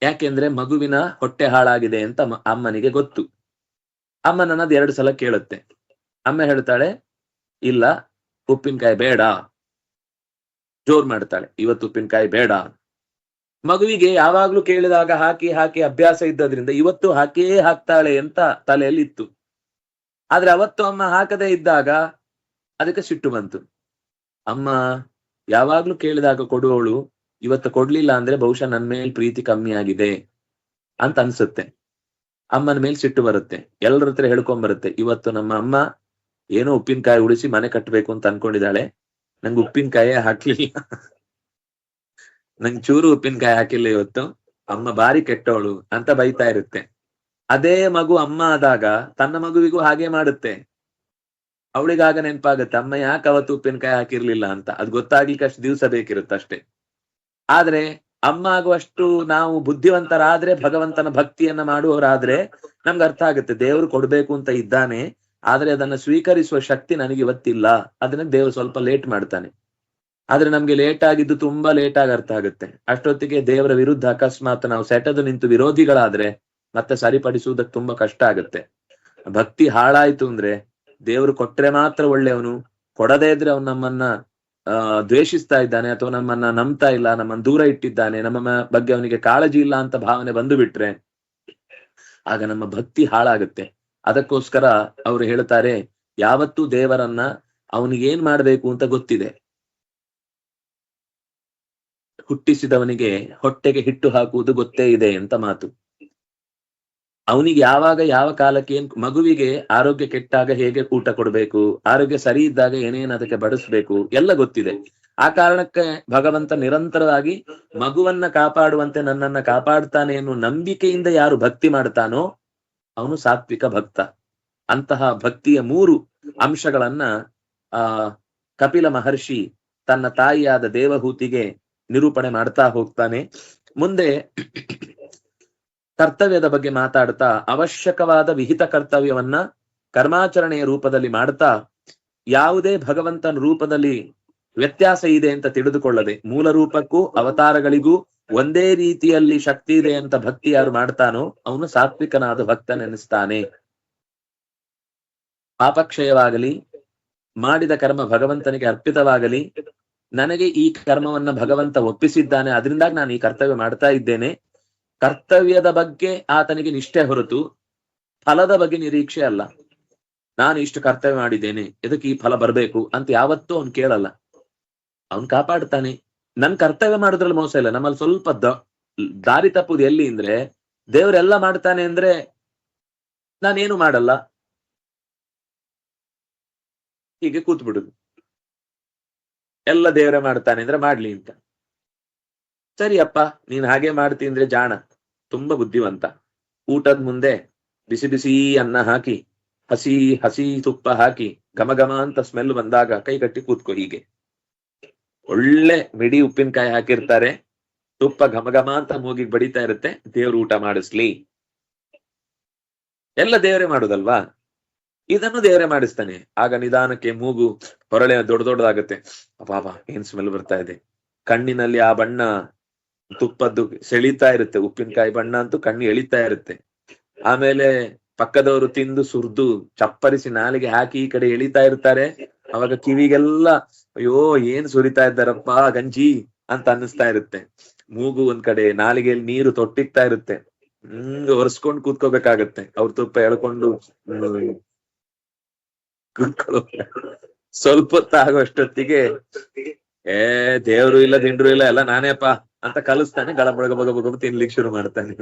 ಯಾಕೆಂದ್ರೆ ಮಗುವಿನ ಹೊಟ್ಟೆ ಹಾಳಾಗಿದೆ ಅಂತ ಅಮ್ಮನಿಗೆ ಗೊತ್ತು. ಅಮ್ಮ ನನ್ನದು 2 ಸಲ ಕೇಳುತ್ತೆ. ಅಮ್ಮ ಹೇಳ್ತಾಳೆ, ಇಲ್ಲ ಉಪ್ಪಿನಕಾಯಿ ಬೇಡ, ಜೋರ್ ಮಾಡ್ತಾಳೆ, ಇವತ್ತು ಉಪ್ಪಿನಕಾಯಿ ಬೇಡ. ಮಗುವಿಗೆ ಯಾವಾಗ್ಲೂ ಕೇಳಿದಾಗ ಹಾಕಿ ಹಾಕಿ ಅಭ್ಯಾಸ ಇದ್ದದ್ರಿಂದ ಇವತ್ತು ಹಾಕಿಯೇ ಹಾಕ್ತಾಳೆ ಅಂತ ತಲೆಯಲ್ಲಿ ಇತ್ತು. ಆದ್ರೆ ಅವತ್ತು ಅಮ್ಮ ಹಾಕದೇ ಇದ್ದಾಗ ಅದಕ್ಕೆ ಸಿಟ್ಟು ಬಂತು. ಅಮ್ಮ ಯಾವಾಗ್ಲೂ ಕೇಳಿದಾಗ ಕೊಡುವವಳು ಇವತ್ತು ಕೊಡ್ಲಿಲ್ಲ ಅಂದ್ರೆ ಬಹುಶಃ ನನ್ ಮೇಲೆ ಪ್ರೀತಿ ಕಮ್ಮಿ ಆಗಿದೆ ಅಂತ ಅನ್ಸುತ್ತೆ. ಅಮ್ಮನ ಮೇಲೆ ಸಿಟ್ಟು ಬರುತ್ತೆ. ಎಲ್ಲರ ಹತ್ರ ಹೇಳ್ಕೊಂಡ್ ಬರುತ್ತೆ, ಇವತ್ತು ನಮ್ಮ ಅಮ್ಮ ಏನೋ ಉಪ್ಪಿನಕಾಯಿ ಉಳಿಸಿ ಮನೆ ಕಟ್ಟಬೇಕು ಅಂತ ಅನ್ಕೊಂಡಿದ್ದಾಳೆ, ನಂಗೆ ಉಪ್ಪಿನಕಾಯಿ ಹಾಕ್ಲಿಲ್ಲ, ನಂಗೆ ಚೂರು ಉಪ್ಪಿನಕಾಯಿ ಹಾಕಿಲ್ಲ ಇವತ್ತು, ಅಮ್ಮ ಬಾರಿ ಕೆಟ್ಟವಳು ಅಂತ ಬೈತಾ ಇರುತ್ತೆ. ಅದೇ ಮಗು ಅಮ್ಮ ಆದಾಗ ತನ್ನ ಮಗುವಿಗೂ ಹಾಗೆ ಮಾಡುತ್ತೆ. ಅವಳಿಗಾಗ ನೆನಪಾಗತ್ತೆ, ಅಮ್ಮ ಯಾಕೆ ಅವತ್ತು ಉಪ್ಪಿನಕಾಯಿ ಹಾಕಿರ್ಲಿಲ್ಲ ಅಂತ. ಅದು ಗೊತ್ತಾಗ್ಲಿಕ್ಕೆ ಅಷ್ಟು ದಿವಸ ಬೇಕಿರುತ್ತೆ ಅಷ್ಟೇ. ಆದ್ರೆ ಅಮ್ಮ ಆಗುವಷ್ಟು ನಾವು ಬುದ್ಧಿವಂತರಾದ್ರೆ, ಭಗವಂತನ ಭಕ್ತಿಯನ್ನ ಮಾಡುವವರಾದ್ರೆ ನಮ್ಗೆ ಅರ್ಥ ಆಗುತ್ತೆ, ದೇವ್ರು ಕೊಡ್ಬೇಕು ಅಂತ ಇದ್ದಾನೆ, ಆದ್ರೆ ಅದನ್ನ ಸ್ವೀಕರಿಸುವ ಶಕ್ತಿ ನನಗೆ ಇವತ್ತಿಲ್ಲ. ಅದನ್ನ ದೇವ್ರು ಸ್ವಲ್ಪ ಲೇಟ್ ಮಾಡ್ತಾನೆ. ಆದ್ರೆ ನಮ್ಗೆ ಲೇಟ್ ಆಗಿದ್ದು ತುಂಬಾ ಲೇಟ್ ಆಗಿ ಅರ್ಥ ಆಗುತ್ತೆ. ಅಷ್ಟೊತ್ತಿಗೆ ದೇವರ ವಿರುದ್ಧ ಅಕಸ್ಮಾತ್ ನಾವು ಸೆಟೆದು ನಿಂತು ವಿರೋಧಿಗಳಾದ್ರೆ ಮತ್ತೆ ಸರಿಪಡಿಸುವುದಕ್ಕೆ ತುಂಬಾ ಕಷ್ಟ ಆಗುತ್ತೆ. ಭಕ್ತಿ ಹಾಳಾಯ್ತು ಅಂದ್ರೆ ದೇವ್ರು ಕೊಟ್ರೆ ಮಾತ್ರ ಒಳ್ಳೆಯವನು, ಕೊಡದೇ ಇದ್ರೆ ಅವ್ನು ನಮ್ಮನ್ನ ದ್ವೇಷಿಸ್ತಾ ಇದ್ದಾನೆ, ಅಥವಾ ನಮ್ಮನ್ನ ನಂಬ್ತಾ ಇಲ್ಲ, ನಮ್ಮನ್ನ ದೂರ ಇಟ್ಟಿದ್ದಾನೆ, ನಮ್ಮ ಬಗ್ಗೆ ಅವನಿಗೆ ಕಾಳಜಿ ಇಲ್ಲ ಅಂತ ಭಾವನೆ ಬಂದು ಬಿಟ್ರೆ ಆಗ ನಮ್ಮ ಭಕ್ತಿ ಹಾಳಾಗುತ್ತೆ. ಅದಕ್ಕೋಸ್ಕರ ಅವರು ಹೇಳ್ತಾರೆ, ಯಾವತ್ತೂ ದೇವರನ್ನ ಅವನಿಗೆ ಏನ್ ಮಾಡ್ಬೇಕು ಅಂತ ಗೊತ್ತಿದೆ. ಹುಟ್ಟಿಸಿದವನಿಗೆ ಹೊಟ್ಟೆಗೆ ಹಿಟ್ಟು ಹಾಕುವುದು ಗೊತ್ತೇ ಇದೆ ಅಂತ ಮಾತು. ಅವನಿಗೆ ಯಾವಾಗ ಯಾವ ಕಾಲಕ್ಕೆ ಏನ್, ಮಗುವಿಗೆ ಆರೋಗ್ಯ ಕೆಟ್ಟಾಗ ಹೇಗೆ ಊಟ ಕೊಡ್ಬೇಕು, ಆರೋಗ್ಯ ಸರಿ ಇದ್ದಾಗ ಏನೇನ್ ಅದಕ್ಕೆ ಬಡಿಸ್ಬೇಕು ಎಲ್ಲ ಗೊತ್ತಿದೆ. ಆ ಕಾರಣಕ್ಕೆ ಭಗವಂತ ನಿರಂತರವಾಗಿ ಮಗುವನ್ನ ಕಾಪಾಡುವಂತೆ ನನ್ನನ್ನ ಕಾಪಾಡ್ತಾನೆ ಎನ್ನುವ ನಂಬಿಕೆಯಿಂದ ಯಾರು ಭಕ್ತಿ ಮಾಡ್ತಾನೋ ಅವನು ಸಾತ್ವಿಕ ಭಕ್ತ. ಅಂತಹ ಭಕ್ತಿಯ 3 ಅಂಶಗಳನ್ನ ಕಪಿಲ ಮಹರ್ಷಿ ತನ್ನ ತಾಯಿಯಾದ ದೇವಹೂತಿಗೆ ನಿರೂಪಣೆ ಮಾಡ್ತಾ ಹೋಗ್ತಾನೆ. ಮುಂದೆ ಕರ್ತವ್ಯದ ಬಗ್ಗೆ ಮಾತಾಡ್ತಾ ಅವಶ್ಯಕವಾದ ವಿಹಿತ ಕರ್ತವ್ಯವನ್ನ ಕರ್ಮಾಚರಣೆಯ ರೂಪದಲ್ಲಿ ಮಾಡ್ತಾ, ಯಾವುದೇ ಭಗವಂತನ ರೂಪದಲ್ಲಿ ವ್ಯತ್ಯಾಸ ಇದೆ ಅಂತ ತಿಳಿದುಕೊಳ್ಳದೆ, ಮೂಲ ರೂಪಕ್ಕೂ ಅವತಾರಗಳಿಗೂ ಒಂದೇ ರೀತಿಯಲ್ಲಿ ಶಕ್ತಿ ಇದೆ ಅಂತ ಭಕ್ತಿ ಯಾರು ಮಾಡ್ತಾನೋ ಅವನು ಸಾತ್ವಿಕನಾದ ಭಕ್ತನೆನಿಸ್ತಾನೆ. ಪಾಪಕ್ಷಯವಾಗಲಿ, ಮಾಡಿದ ಕರ್ಮ ಭಗವಂತನಿಗೆ ಅರ್ಪಿತವಾಗಲಿ, ನನಗೆ ಈ ಕರ್ಮವನ್ನ ಭಗವಂತ ಒಪ್ಪಿಸಿದ್ದಾನೆ, ಅದರಿಂದಾಗಿ ನಾನು ಈ ಕರ್ತವ್ಯ ಮಾಡ್ತಾ ಇದ್ದೇನೆ. ಕರ್ತವ್ಯದ ಬಗ್ಗೆ ಆತನಿಗೆ ನಿಷ್ಠೆ ಹೊರತು ಫಲದ ಬಗ್ಗೆ ನಿರೀಕ್ಷೆ ಅಲ್ಲ. ನಾನು ಇಷ್ಟು ಕರ್ತವ್ಯ ಮಾಡಿದ್ದೇನೆ, ಇದಕ್ಕೆ ಈ ಫಲ ಬರ್ಬೇಕು ಅಂತ ಯಾವತ್ತೂ ಅವ್ನು ಕೇಳಲ್ಲ. ಅವನ್ ಕಾಪಾಡ್ತಾನೆ. ನನ್ ಕರ್ತವ್ಯ ಮಾಡೋದ್ರಲ್ಲಿ ಮೋಸ ಇಲ್ಲ. ನಮ್ಮಲ್ಲಿ ಸ್ವಲ್ಪ ದಾರಿ ತಪ್ಪುದು ಎಲ್ಲಿ ಅಂದ್ರೆ, ದೇವ್ರೆಲ್ಲ ಮಾಡ್ತಾನೆ ಅಂದ್ರೆ ನಾನೇನು ಮಾಡಲ್ಲ, ಹೀಗೆ ಕೂತ್ ಬಿಡುದು. ಎಲ್ಲ ದೇವರೇ ಮಾಡ್ತಾನೆ ಅಂದ್ರೆ ಮಾಡ್ಲಿ ಅಂತ. ಸರಿಯಪ್ಪ, ನೀನ್ ಹಾಗೆ ಮಾಡ್ತಿ ಅಂದ್ರೆ ಜಾಣ, ತುಂಬಾ ಬುದ್ಧಿವಂತ. ಊಟದ ಮುಂದೆ ಬಿಸಿ ಬಿಸಿ ಅನ್ನ ಹಾಕಿ, ಹಸಿ ಹಸಿ ತುಪ್ಪ ಹಾಕಿ, ಘಮ ಘಮ ಅಂತ ಸ್ಮೆಲ್ ಬಂದಾಗ ಕೈ ಕಟ್ಟಿ ಕೂತ್ಕೋ. ಹೀಗೆ ಒಳ್ಳೆ ಮಿಡಿ ಉಪ್ಪಿನಕಾಯಿ ಹಾಕಿರ್ತಾರೆ, ತುಪ್ಪ ಘಮ ಘಮ ಅಂತ ಮೂಗಿಗೆ ಬಡಿತಾ ಇರುತ್ತೆ, ದೇವ್ರು ಊಟ ಮಾಡಿಸ್ಲಿ. ಎಲ್ಲ ದೇವರೇ ಮಾಡುದಲ್ವಾ, ಇದನ್ನು ದೇವರೇ ಮಾಡಿಸ್ತಾನೆ. ಆಗ ನಿಧಾನಕ್ಕೆ ಮೂಗು ಹೊರಳೆ ದೊಡ್ಡದಾಗತ್ತೆ. ಅಬ್ಬಾ ಏನ್ ಸ್ಮೆಲ್ ಬರ್ತಾ ಇದೆ. ಕಣ್ಣಿನಲ್ಲಿ ಆ ಬಣ್ಣ ತುಪ್ಪದ್ದು ಸೆಳೀತಾ ಇರುತ್ತೆ, ಉಪ್ಪಿನಕಾಯಿ ಬಣ್ಣ ಅಂತೂ ಕಣ್ಣು ಎಳಿತಾ ಇರುತ್ತೆ. ಆಮೇಲೆ ಪಕ್ಕದವರು ತಿಂದು ಸುರ್ದು ಚಪ್ಪರಿಸಿ ನಾಲಿಗೆ ಹಾಕಿ ಈ ಕಡೆ ಎಳಿತಾ ಇರ್ತಾರೆ. ಅವಾಗ ಕಿವಿಗೆಲ್ಲ ಅಯ್ಯೋ ಏನ್ ಸುರಿತಾ ಇದ್ದಾರಪ್ಪ ಗಂಜಿ ಅಂತ ಅನ್ನಿಸ್ತಾ ಇರುತ್ತೆ. ಮೂಗು ಒಂದ್ ಕಡೆ, ನಾಲಿಗೆಯಲ್ಲಿ ನೀರು ತೊಟ್ಟಿಗ್ತಾ ಇರುತ್ತೆ. ಒರೆಸ್ಕೊಂಡು ಕೂತ್ಕೋಬೇಕಾಗತ್ತೆ. ಅವ್ರ ತುಪ್ಪ ಎಳ್ಕೊಂಡು ಸ್ವಲ್ಪ ಹೊತ್ತ ಆಗುವಷ್ಟೊತ್ತಿಗೆ ದೇವ್ರು ಇಲ್ಲ ದಿಂಡ್ರು ಇಲ್ಲ, ಎಲ್ಲ ನಾನೇಪ್ಪ ಅಂತ ಕಲಿಸ್ತಾನೆ. ಗಳಬಳಗ ಬಗ ತಿನ್ಲಿಕ್ಕೆ ಶುರು ಮಾಡ್ತಾನೆ.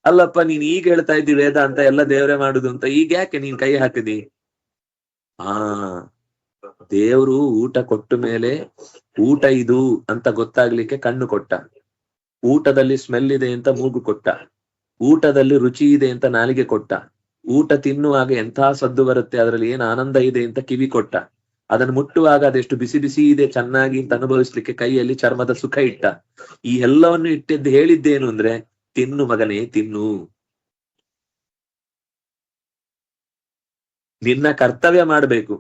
ಅಲ್ಲಪ್ಪ ನೀನ್ ಈಗ ಹೇಳ್ತಾ ಇದ್ದಿ ವೇದ ಅಂತ ಎಲ್ಲ ದೇವ್ರೇ ಮಾಡುದು ಅಂತ, ಈಗ ಯಾಕೆ ನೀನ್ ಕೈ ಹಾಕಿದಿ? ದೇವ್ರು ಊಟ ಕೊಟ್ಟ ಮೇಲೆ ಊಟ ಇದು ಅಂತ ಗೊತ್ತಾಗ್ಲಿಕ್ಕೆ ಕಣ್ಣು ಕೊಟ್ಟ, ಊಟದಲ್ಲಿ ಸ್ಮೆಲ್ ಇದೆ ಅಂತ ಮೂಗು ಕೊಟ್ಟ, ಊಟದಲ್ಲಿ ರುಚಿ ಇದೆ ಅಂತ ನಾಲಿಗೆ ಕೊಟ್ಟ, ಊಟ ತಿನ್ನುವಾಗ ಎಂಥ ಸದ್ದು ಬರುತ್ತೆ, ಅದ್ರಲ್ಲಿ ಏನ್ ಆನಂದ ಇದೆ ಅಂತ ಕಿವಿ ಕೊಟ್ಟ, ಅದನ್ನು ಮುಟ್ಟುವಾಗ ಅದೆಷ್ಟು ಬಿಸಿ ಬಿಸಿ ಇದೆ ಚೆನ್ನಾಗಿ ಅಂತ ಅನುಭವಿಸ್ಲಿಕ್ಕೆ ಕೈಯಲ್ಲಿ ಚರ್ಮದ ಸುಖ ಇಟ್ಟ. ಈ ಎಲ್ಲವನ್ನು ಇಟ್ಟಿದ್ದು ಹೇಳಿದ್ದೇನು ಅಂದ್ರೆ, ತಿನ್ನು ಮಗನೇ ತಿನ್ನು, ನಿನ್ನ ಕರ್ತವ್ಯ ಮಾಡ್ಬೇಕು.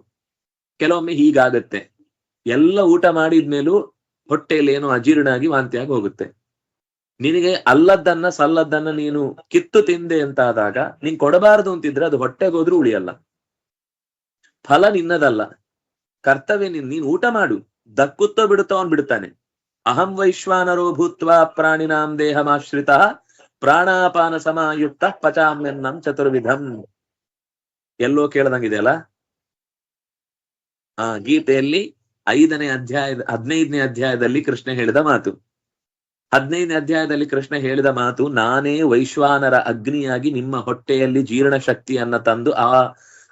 ಕೆಲವೊಮ್ಮೆ ಹೀಗಾಗತ್ತೆ, ಎಲ್ಲ ಊಟ ಮಾಡಿದ್ಮೇಲೂ ಹೊಟ್ಟೆಯಲ್ಲಿ ಏನೋ ಅಜೀರ್ಣ ಆಗಿ ವಾಂತಿಯಾಗಿ ಹೋಗುತ್ತೆ. ನಿನಗೆ ಅಲ್ಲದ್ದನ್ನ ಸಲ್ಲದ್ದನ್ನ ನೀನು ಕಿತ್ತು ತಿಂದೆ ಅಂತ ಆದಾಗ ನೀನ್ ಕೊಡಬಾರದು ಅಂತಿದ್ರೆ ಅದು ಹೊಟ್ಟೆಗೆ ಹೋದ್ರೂ ಉಳಿಯಲ್ಲ. ಫಲ ನಿನ್ನದಲ್ಲ, ಕರ್ತವ್ಯ ನೀನ್ ಊಟ ಮಾಡು, ದಕ್ಕುತ್ತೋ ಬಿಡುತ್ತೋ ಅವನ್ ಬಿಡ್ತಾನೆ. ಅಹಂ ವೈಶ್ವಾನರೋ ಭೂತ್ವ ಪ್ರಾಣಿನಾಂ ದೇಹಮಾಶ್ರಿತ ಪ್ರಾಣಾಪಾನ ಸಮಾಯುಕ್ತ ಪಚಾಮ್ಯನ್ನಂ ಚತುರ್ವಿಧಂ. ಎಲ್ಲೋ ಕೇಳದಂಗಿದೆ ಅಲ್ಲ. ಗೀತೆಯಲ್ಲಿ 15ನೇ ಅಧ್ಯಾಯದಲ್ಲಿ ಕೃಷ್ಣ ಹೇಳಿದ ಮಾತು. 15ನೇ ಅಧ್ಯಾಯದಲ್ಲಿ ಕೃಷ್ಣ ಹೇಳಿದ ಮಾತು, ನಾನೇ ವೈಶ್ವಾನರ ಅಗ್ನಿಯಾಗಿ ನಿಮ್ಮ ಹೊಟ್ಟೆಯಲ್ಲಿ ಜೀರ್ಣ ಶಕ್ತಿಯನ್ನ ತಂದು ಆ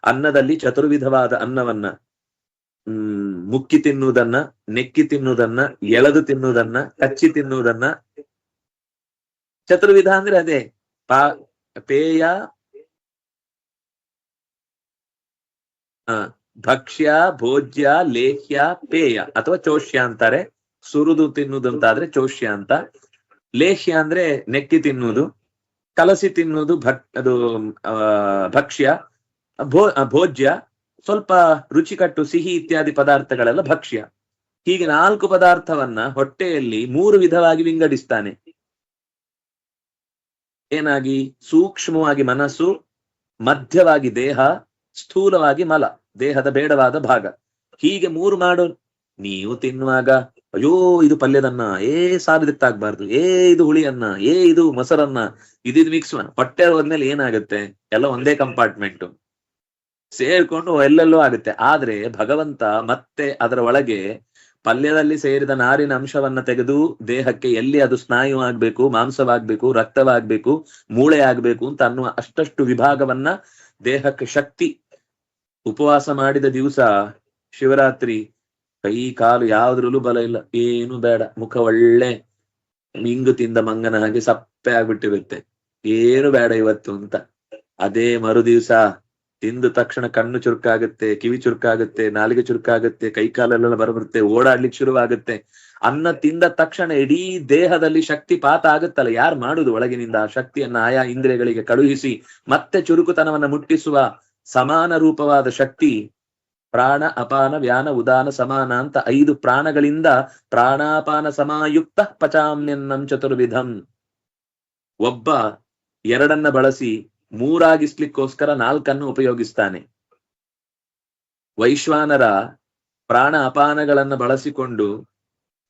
ಅನ್ನದಲ್ಲಿ ಚತುರ್ವಿಧವಾದ ಅನ್ನವನ್ನ ಮುಕ್ಕಿ ತಿನ್ನುವುದನ್ನ, ನೆಕ್ಕಿ ತಿನ್ನುವುದನ್ನ, ಎಳೆದು ತಿನ್ನುವುದನ್ನ, ಕಚ್ಚಿ ತಿನ್ನುವುದನ್ನ. ಚತುರ್ವಿಧ ಅಂದ್ರೆ ಅದೇ ಪೇಯ, ಭಕ್ಷ್ಯ, ಭೋಜ್ಯ, ಲೇಹ್ಯ, ಪೇಯ ಅಥವಾ ಚೋಷ್ಯ ಅಂತಾರೆ. ಸುರಿದು ತಿನ್ನುವುದಂತಾದ್ರೆ ಚೋಷ್ಯ ಅಂತ. ಲೇಹ್ಯ ಅಂದ್ರೆ ನೆಕ್ಕಿ ತಿನ್ನುವುದು, ಕಲಸಿ ತಿನ್ನುವುದು ಅದು ಭಕ್ಷ್ಯ, ಭೋಜ್ಯ ಸ್ವಲ್ಪ ರುಚಿಕಟ್ಟು ಸಿಹಿ ಇತ್ಯಾದಿ ಪದಾರ್ಥಗಳೆಲ್ಲ ಭಕ್ಷ್ಯ. ಹೀಗೆ 4 ಪದಾರ್ಥವನ್ನ ಹೊಟ್ಟೆಯಲ್ಲಿ 3 ವಿಧವಾಗಿ ವಿಂಗಡಿಸ್ತಾನೆ. ಏನಾಗಿ? ಸೂಕ್ಷ್ಮವಾಗಿ ಮನಸ್ಸು, ಮಧ್ಯವಾಗಿ ದೇಹ, ಸ್ಥೂಲವಾಗಿ ಮಲ, ದೇಹದ ಬೇಡವಾದ ಭಾಗ. ಹೀಗೆ 3 ಮಾಡೋ. ನೀವು ತಿನ್ನುವಾಗ ಅಯ್ಯೋ ಇದು ಪಲ್ಯದನ್ನ, ಸಾರಿದಿತ್ತಾಗ್ಬಾರ್ದು, ಇದು ಹುಳಿ ಅನ್ನ, ಇದು ಮೊಸರನ್ನ, ಇದು ಮಿಕ್ಸ್ ಹೊಟ್ಟೆ ಹೋದ್ಮೇಲೆ ಏನಾಗುತ್ತೆ? ಎಲ್ಲ ಒಂದೇ ಕಂಪಾರ್ಟ್ಮೆಂಟ್ ಸೇರ್ಕೊಂಡು ಎಲ್ಲೆಲ್ಲೋ ಆಗುತ್ತೆ. ಆದ್ರೆ ಭಗವಂತ ಮತ್ತೆ ಅದರ ಒಳಗೆ ಪಲ್ಯದಲ್ಲಿ ಸೇರಿದ ನಾರಿನ ಅಂಶವನ್ನ ತೆಗೆದು ದೇಹಕ್ಕೆ ಎಲ್ಲಿ ಅದು ಸ್ನಾಯು ಆಗ್ಬೇಕು, ಮಾಂಸವಾಗ್ಬೇಕು, ರಕ್ತವಾಗ್ಬೇಕು, ಮೂಳೆ ಆಗ್ಬೇಕು ಅಂತ ಅನ್ನುವ ಅಷ್ಟಷ್ಟು ವಿಭಾಗವನ್ನ ದೇಹಕ್ಕೆ ಶಕ್ತಿ. ಉಪವಾಸ ಮಾಡಿದ ದಿವಸ ಶಿವರಾತ್ರಿ ಕೈ ಕಾಲು ಯಾವ್ದ್ರಲ್ಲೂ ಬಲ ಇಲ್ಲ, ಏನು ಬೇಡ, ಮುಖ ಒಳ್ಳೆ ಇಂಗು ತಿಂದ ಮಂಗನ ಹಾಗೆ ಸಪ್ಪೆ ಆಗ್ಬಿಟ್ಟಿರುತ್ತೆ, ಏನು ಬೇಡ ಇವತ್ತು ಅಂತ. ಅದೇ ಮರು ದಿವಸ ತಿಂದ ತಕ್ಷಣ ಕಣ್ಣು ಚುರುಕಾಗುತ್ತೆ, ಕಿವಿ ಚುರುಕಾಗುತ್ತೆ, ನಾಲಿಗೆ ಚುರುಕಾಗುತ್ತೆ, ಕೈ ಕಾಲೆಲ್ಲ ಬರಬರುತ್ತೆ, ಓಡಾಡ್ಲಿಕ್ಕೆ ಶುರುವಾಗುತ್ತೆ. ಅನ್ನ ತಿಂದ ತಕ್ಷಣ ಇಡೀ ದೇಹದಲ್ಲಿ ಶಕ್ತಿ ಪಾತ ಆಗುತ್ತಲ್ಲ. ಯಾರು ಮಾಡುದು? ಒಳಗಿನಿಂದ ಆ ಶಕ್ತಿಯನ್ನ ಆಯಾ ಇಂದ್ರಿಯಗಳಿಗೆ ಕಳುಹಿಸಿ ಮತ್ತೆ ಚುರುಕುತನವನ್ನ ಮುಟ್ಟಿಸುವ ಸಮಾನ ರೂಪವಾದ ಶಕ್ತಿ. ಪ್ರಾಣ, ಅಪಾನ, ವ್ಯಾನ, ಉದಾನ, ಸಮಾನ ಅಂತ 5 ಪ್ರಾಣಗಳಿಂದ ಪ್ರಾಣಾಪಾನ ಸಮಾಯುಕ್ತ ಪಚಾಮ್ಯನ್ನಂ ಚತುರ್ವಿಧಂ. ಒಬ್ಬ 2 ಬಳಸಿ 3 4 ಉಪಯೋಗಿಸ್ತಾನೆ. ವೈಶ್ವಾನರ ಪ್ರಾಣ ಅಪಾನಗಳನ್ನ ಬಳಸಿಕೊಂಡು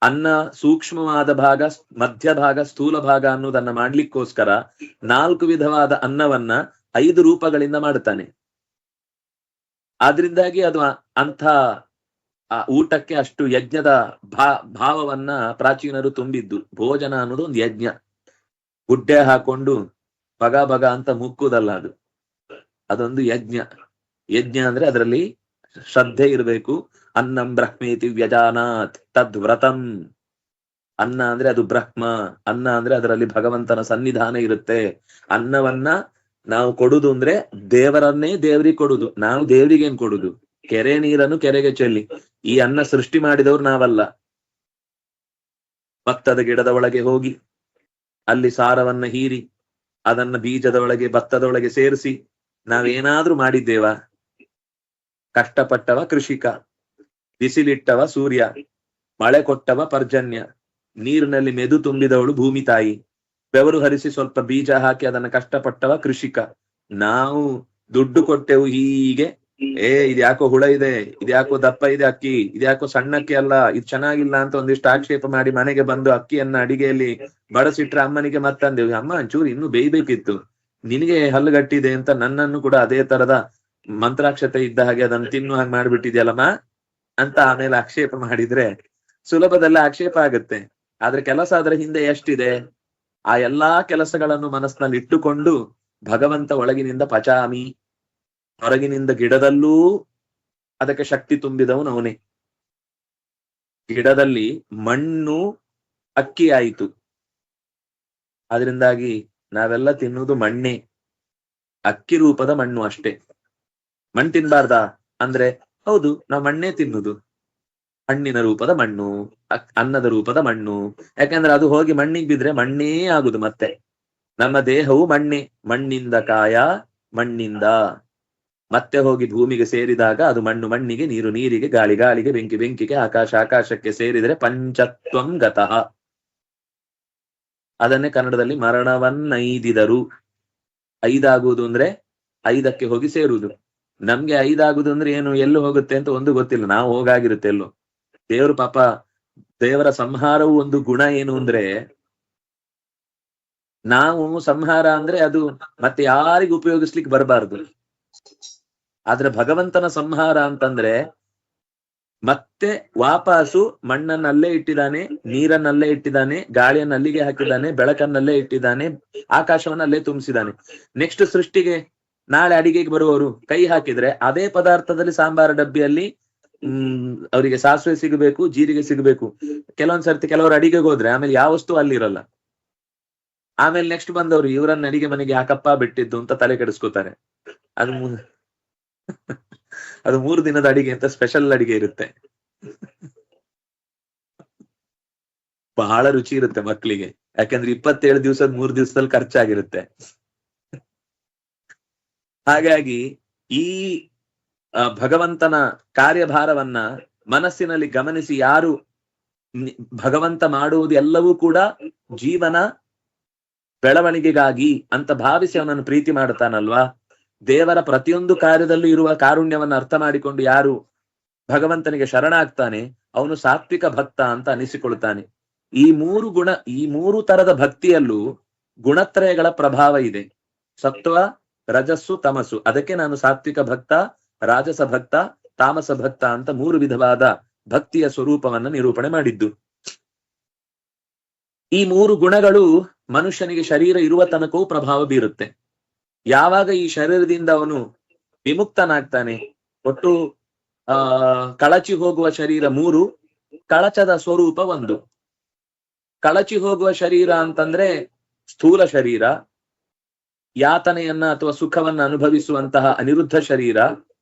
ಅನ್ನ ಸೂಕ್ಷ್ಮವಾದ ಭಾಗ, ಮಧ್ಯ ಭಾಗ, ಸ್ಥೂಲ ಭಾಗ ಅನ್ನೋದನ್ನ ಮಾಡ್ಲಿಕ್ಕೋಸ್ಕರ 4 ವಿಧವಾದ ಅನ್ನವನ್ನ 5 ರೂಪಗಳಿಂದ ಮಾಡ್ತಾನೆ. ಆದ್ರಿಂದಾಗಿ ಅದು ಅಂಥ ಊಟಕ್ಕೆ ಅಷ್ಟು ಯಜ್ಞದ ಭಾವವನ್ನ ಪ್ರಾಚೀನರು ತುಂಬಿದ್ದು. ಭೋಜನ ಅನ್ನೋದು ಒಂದು ಯಜ್ಞ. ಗುಡ್ಡೆ ಹಾಕೊಂಡು ಬಗ ಬಗ ಅಂತ ಮುಕ್ಕುದಲ್ಲ ಅದು, ಅದೊಂದು ಯಜ್ಞ. ಯಜ್ಞ ಅಂದ್ರೆ ಅದರಲ್ಲಿ ಶ್ರದ್ಧೆ ಇರಬೇಕು. ಅನ್ನಂ ಬ್ರಹ್ಮೇತಿ ವ್ಯಜಾನಾತ್ ತದ್ವ್ರತಂ. ಅನ್ನ ಅಂದ್ರೆ ಅದು ಬ್ರಹ್ಮ, ಅನ್ನ ಅಂದ್ರೆ ಅದರಲ್ಲಿ ಭಗವಂತನ ಸನ್ನಿಧಾನ ಇರುತ್ತೆ. ಅನ್ನವನ್ನ ನಾವು ಕೊಡುದು ಅಂದ್ರೆ ದೇವರನ್ನೇ ದೇವರಿಗೆ ಕೊಡುದು. ನಾವು ದೇವರಿಗೇನ್ ಕೊಡುದು? ಕೆರೆ ನೀರನ್ನು ಕೆರೆಗೆ ಚೆಲ್ಲಿ. ಈ ಅನ್ನ ಸೃಷ್ಟಿ ಮಾಡಿದವ್ರು ನಾವಲ್ಲ. ಭತ್ತದ ಗಿಡದ ಒಳಗೆ ಹೋಗಿ ಅಲ್ಲಿ ಸಾರವನ್ನ ಹೀರಿ ಅದನ್ನ ಬೀಜದ ಒಳಗೆ ಭತ್ತದ ಒಳಗೆ ಸೇರಿಸಿ ನಾವೇನಾದ್ರೂ ಮಾಡಿದ್ದೇವಾ? ಕಷ್ಟಪಟ್ಟವ ಕೃಷಿಕ, ಬಿಸಿಲಿಟ್ಟವ ಸೂರ್ಯ, ಮಳೆ ಕೊಟ್ಟವ ಪರ್ಜನ್ಯ, ನೀರಿನಲ್ಲಿ ಮೆದು ತುಂಬಿದವಳು ಭೂಮಿ ತಾಯಿ, ಬೆವರು ಹರಿಸಿ ಸ್ವಲ್ಪ ಬೀಜ ಹಾಕಿ ಅದನ್ನ ಕಷ್ಟಪಟ್ಟವ ಕೃಷಿಕ. ನಾವು ದುಡ್ಡು ಕೊಟ್ಟೆವು ಹೀಗೆ, ಇದ್ಯಾಕೋ ಹುಳ ಇದೆ, ಇದ್ಯಾಕೋ ದಪ್ಪ ಇದೆ ಅಕ್ಕಿ, ಇದ್ಯಾಕೋ ಸಣ್ಣ ಅಕ್ಕಿ ಅಲ್ಲ, ಇದು ಚೆನ್ನಾಗಿಲ್ಲ ಅಂತ ಒಂದಿಷ್ಟು ಆಕ್ಷೇಪ ಮಾಡಿ ಮನೆಗೆ ಬಂದು ಅಕ್ಕಿಯನ್ನ ಅಡಿಗೆಯಲ್ಲಿ ಬಡಸಿಟ್ರೆ ಅಮ್ಮನಿಗೆ ಮತ್ತಂದೇವು, ಅಮ್ಮ ಒಂಚೂರು ಇನ್ನೂ ಬೇಯ್ಬೇಕಿತ್ತು, ನಿನಗೆ ಹಲ್ಲುಗಟ್ಟಿದೆ ಅಂತ ನನ್ನನ್ನು ಕೂಡ ಅದೇ ತರದ ಮಂತ್ರಾಕ್ಷತೆ ಇದ್ದ ಹಾಗೆ ಅದನ್ನು ತಿನ್ನು ಹಾಗೆ ಮಾಡ್ಬಿಟ್ಟಿದ್ಯಲ್ಲಮ್ಮ ಅಂತ ಆಮೇಲೆ ಆಕ್ಷೇಪ ಮಾಡಿದ್ರೆ ಸುಲಭದಲ್ಲಿ ಆಕ್ಷೇಪ ಆಗುತ್ತೆ. ಆದ್ರೆ ಕೆಲಸ ಅದರ ಹಿಂದೆ ಎಷ್ಟಿದೆ? ಆ ಎಲ್ಲಾ ಕೆಲಸಗಳನ್ನು ಮನಸ್ಸಿನಲ್ಲಿ ಇಟ್ಟುಕೊಂಡು ಭಗವಂತ ಒಳಗಿನಿಂದ ಪಚಾಮಿ, ಹೊರಗಿನಿಂದ ಗಿಡದಲ್ಲೂ ಅದಕ್ಕೆ ಶಕ್ತಿ ತುಂಬಿದವನು ಅವನೇ. ಗಿಡದಲ್ಲಿ ಮಣ್ಣು ಅಕ್ಕಿ ಆಯಿತು, ಅದರಿಂದಾಗಿ ನಾವೆಲ್ಲ ತಿನ್ನುವುದು ಮಣ್ಣೆ, ಅಕ್ಕಿ ರೂಪದ ಮಣ್ಣು ಅಷ್ಟೇ. ಮಣ್ಣು ತಿನ್ಬಾರ್ದಾ ಅಂದ್ರೆ ಹೌದು, ನಾವು ಮಣ್ಣೇ ತಿನ್ನುದು. ಹಣ್ಣಿನ ರೂಪದ ಮಣ್ಣು, ಅನ್ನದ ರೂಪದ ಮಣ್ಣು. ಯಾಕಂದ್ರೆ ಅದು ಹೋಗಿ ಮಣ್ಣಿಗೆ ಬಿದ್ರೆ ಮಣ್ಣೇ ಆಗುದು. ಮತ್ತೆ ನಮ್ಮ ದೇಹವು ಮಣ್ಣೆ, ಮಣ್ಣಿಂದ ಕಾಯ, ಮಣ್ಣಿಂದ ಮತ್ತೆ ಹೋಗಿ ಭೂಮಿಗೆ ಸೇರಿದಾಗ ಅದು ಮಣ್ಣು ಮಣ್ಣಿಗೆ, ನೀರು ನೀರಿಗೆ, ಗಾಳಿ ಗಾಳಿಗೆ, ಬೆಂಕಿ ಬೆಂಕಿಗೆ, ಆಕಾಶ ಆಕಾಶಕ್ಕೆ ಸೇರಿದರೆ ಪಂಚತ್ವಂ ಗತಃ. ಅದನ್ನೇ ಕನ್ನಡದಲ್ಲಿ ಮರಣವನ್ನೈದಿದರು. ಐದಾಗುವುದು ಅಂದ್ರೆ ಐದಕ್ಕೆ ಹೋಗಿ ಸೇರುವುದು. ನಮ್ಗೆ ಐದಾಗುದು ಅಂದ್ರೆ ಏನು, ಎಲ್ಲೂ ಹೋಗುತ್ತೆ ಅಂತ ಒಂದು ಗೊತ್ತಿಲ್ಲ, ನಾವು ಹೋಗಾಗಿರುತ್ತೆ ಎಲ್ಲೋ. ದೇವರು ಪಾಪ, ದೇವರ ಸಂಹಾರವು ಒಂದು ಗುಣ ಏನು ಅಂದ್ರೆ, ನಾವು ಸಂಹಾರ ಅಂದ್ರೆ ಅದು ಮತ್ತೆ ಯಾರಿಗೂ ಉಪಯೋಗಿಸ್ಲಿಕ್ಕೆ ಬರಬಾರದು. ಆದ್ರೆ ಭಗವಂತನ ಸಂಹಾರ ಅಂತಂದ್ರೆ ಮತ್ತೆ ವಾಪಸ್ಸು ಮಣ್ಣನ್ನಲ್ಲೇ ಇಟ್ಟಿದ್ದಾನೆ, ನೀರನ್ನಲ್ಲೇ ಇಟ್ಟಿದ್ದಾನೆ, ಗಾಳಿಯನ್ನ ಅಲ್ಲಿಗೆ ಹಾಕಿದ್ದಾನೆ, ಬೆಳಕನ್ನಲ್ಲೇ ಇಟ್ಟಿದ್ದಾನೆ, ಆಕಾಶವನ್ನಲ್ಲೇ ತುಂಬಿಸಿದ್ದಾನೆ. ನೆಕ್ಸ್ಟ್ ಸೃಷ್ಟಿಗೆ ನಾಳೆ ಅಡಿಗೆಗೆ ಬರುವವರು ಕೈ ಹಾಕಿದ್ರೆ ಅದೇ ಪದಾರ್ಥದಲ್ಲಿ ಸಾಂಬಾರ ಡಬ್ಬಿಯಲ್ಲಿ ಅವರಿಗೆ ಸಾಸಿವೆ ಸಿಗಬೇಕು, ಜೀರಿಗೆ ಸಿಗಬೇಕು. ಕೆಲವೊಂದ್ಸರ್ತಿ ಕೆಲವರು ಅಡಿಗೆಗೆ ಹೋದ್ರೆ ಆಮೇಲೆ ಯಾವ ವಸ್ತು ಅಲ್ಲಿ ಇರಲ್ಲ. ಆಮೇಲೆ ನೆಕ್ಸ್ಟ್ ಬಂದವರು ಇವರನ್ನ ಅಡಿಗೆ ಮನೆಗೆ ಯಾಕಪ್ಪ ಬಿಟ್ಟಿದ್ದು ಅಂತ ತಲೆ ಕೆಡಿಸ್ಕೋತಾರೆ. ಅದು 3 ದಿನದ ಅಡಿಗೆ ಅಂತ ಸ್ಪೆಷಲ್ ಅಡಿಗೆ ಇರುತ್ತೆ, ಬಹಳ ರುಚಿ ಇರುತ್ತೆ ಮಕ್ಕಳಿಗೆ. ಯಾಕಂದ್ರೆ 27 ದಿವಸದ 3 ದಿವಸದಲ್ಲಿ ಖರ್ಚಾಗಿರುತ್ತೆ. ಹಾಗಾಗಿ ಈ ಭಗವಂತನ ಕಾರ್ಯಭಾರವನ್ನ ಮನಸ್ಸಿನಲ್ಲಿ ಗಮನಿಸಿ ಯಾರು ಭಗವಂತ ಮಾಡುವುದು ಎಲ್ಲವೂ ಕೂಡ ಜೀವನ ಬೆಳವಣಿಗೆಗಾಗಿ ಅಂತ ಭಾವಿಸಿ ಅವನನ್ನು ಪ್ರೀತಿ ಮಾಡುತ್ತಾನಲ್ವಾ, ದೇವರ ಪ್ರತಿಯೊಂದು ಕಾರ್ಯದಲ್ಲೂ ಇರುವ ಕಾರುಣ್ಯವನ್ನ ಅರ್ಥ ಮಾಡಿಕೊಂಡು ಯಾರು ಭಗವಂತನಿಗೆ ಶರಣಾಗ್ತಾನೆ ಅವನು ಸಾತ್ವಿಕ ಭಕ್ತ ಅಂತ ಅನಿಸಿಕೊಳ್ತಾನೆ. ಈ 3 ಗುಣ, ಈ 3 ತರದ ಭಕ್ತಿಯಲ್ಲೂ ಗುಣತ್ರಯಗಳ ಪ್ರಭಾವ ಇದೆ. ಸತ್ವ, ರಜಸ್ಸು, ತಮಸ್ಸು. ಅದಕ್ಕೆ ನಾನು ಸಾತ್ವಿಕ ಭಕ್ತ, ರಾಜಸ ಭಕ್ತ, ತಾಮಸ ಭಕ್ತ ಅಂತ 3 ವಿಧವಾದ ಭಕ್ತಿಯ ಸ್ವರೂಪವನ್ನ ನಿರೂಪಣೆ ಮಾಡಿದ್ದು. ಈ 3 ಗುಣಗಳು ಮನುಷ್ಯನಿಗೆ ಶರೀರ ಇರುವ ತನಕವೂ ಪ್ರಭಾವ ಬೀರುತ್ತೆ. ಯಾವಾಗ ಈ ಶರೀರದಿಂದ ಅವನು ವಿಮುಕ್ತನಾಗ್ತಾನೆ, ಒಟ್ಟು ಕಳಚಿ ಹೋಗುವ ಶರೀರ 3, ಕಳಚದ ಸ್ವರೂಪ 1. ಕಳಚಿ ಹೋಗುವ ಶರೀರ ಅಂತಂದ್ರೆ ಸ್ಥೂಲ ಶರೀರ, ಯಾತನೆಯನ್ನ ಅಥವಾ ಸುಖವನ್ನ ಅನುಭವಿಸುವಂತಹ ಅನಿರುದ್ಧ ಶರೀರ.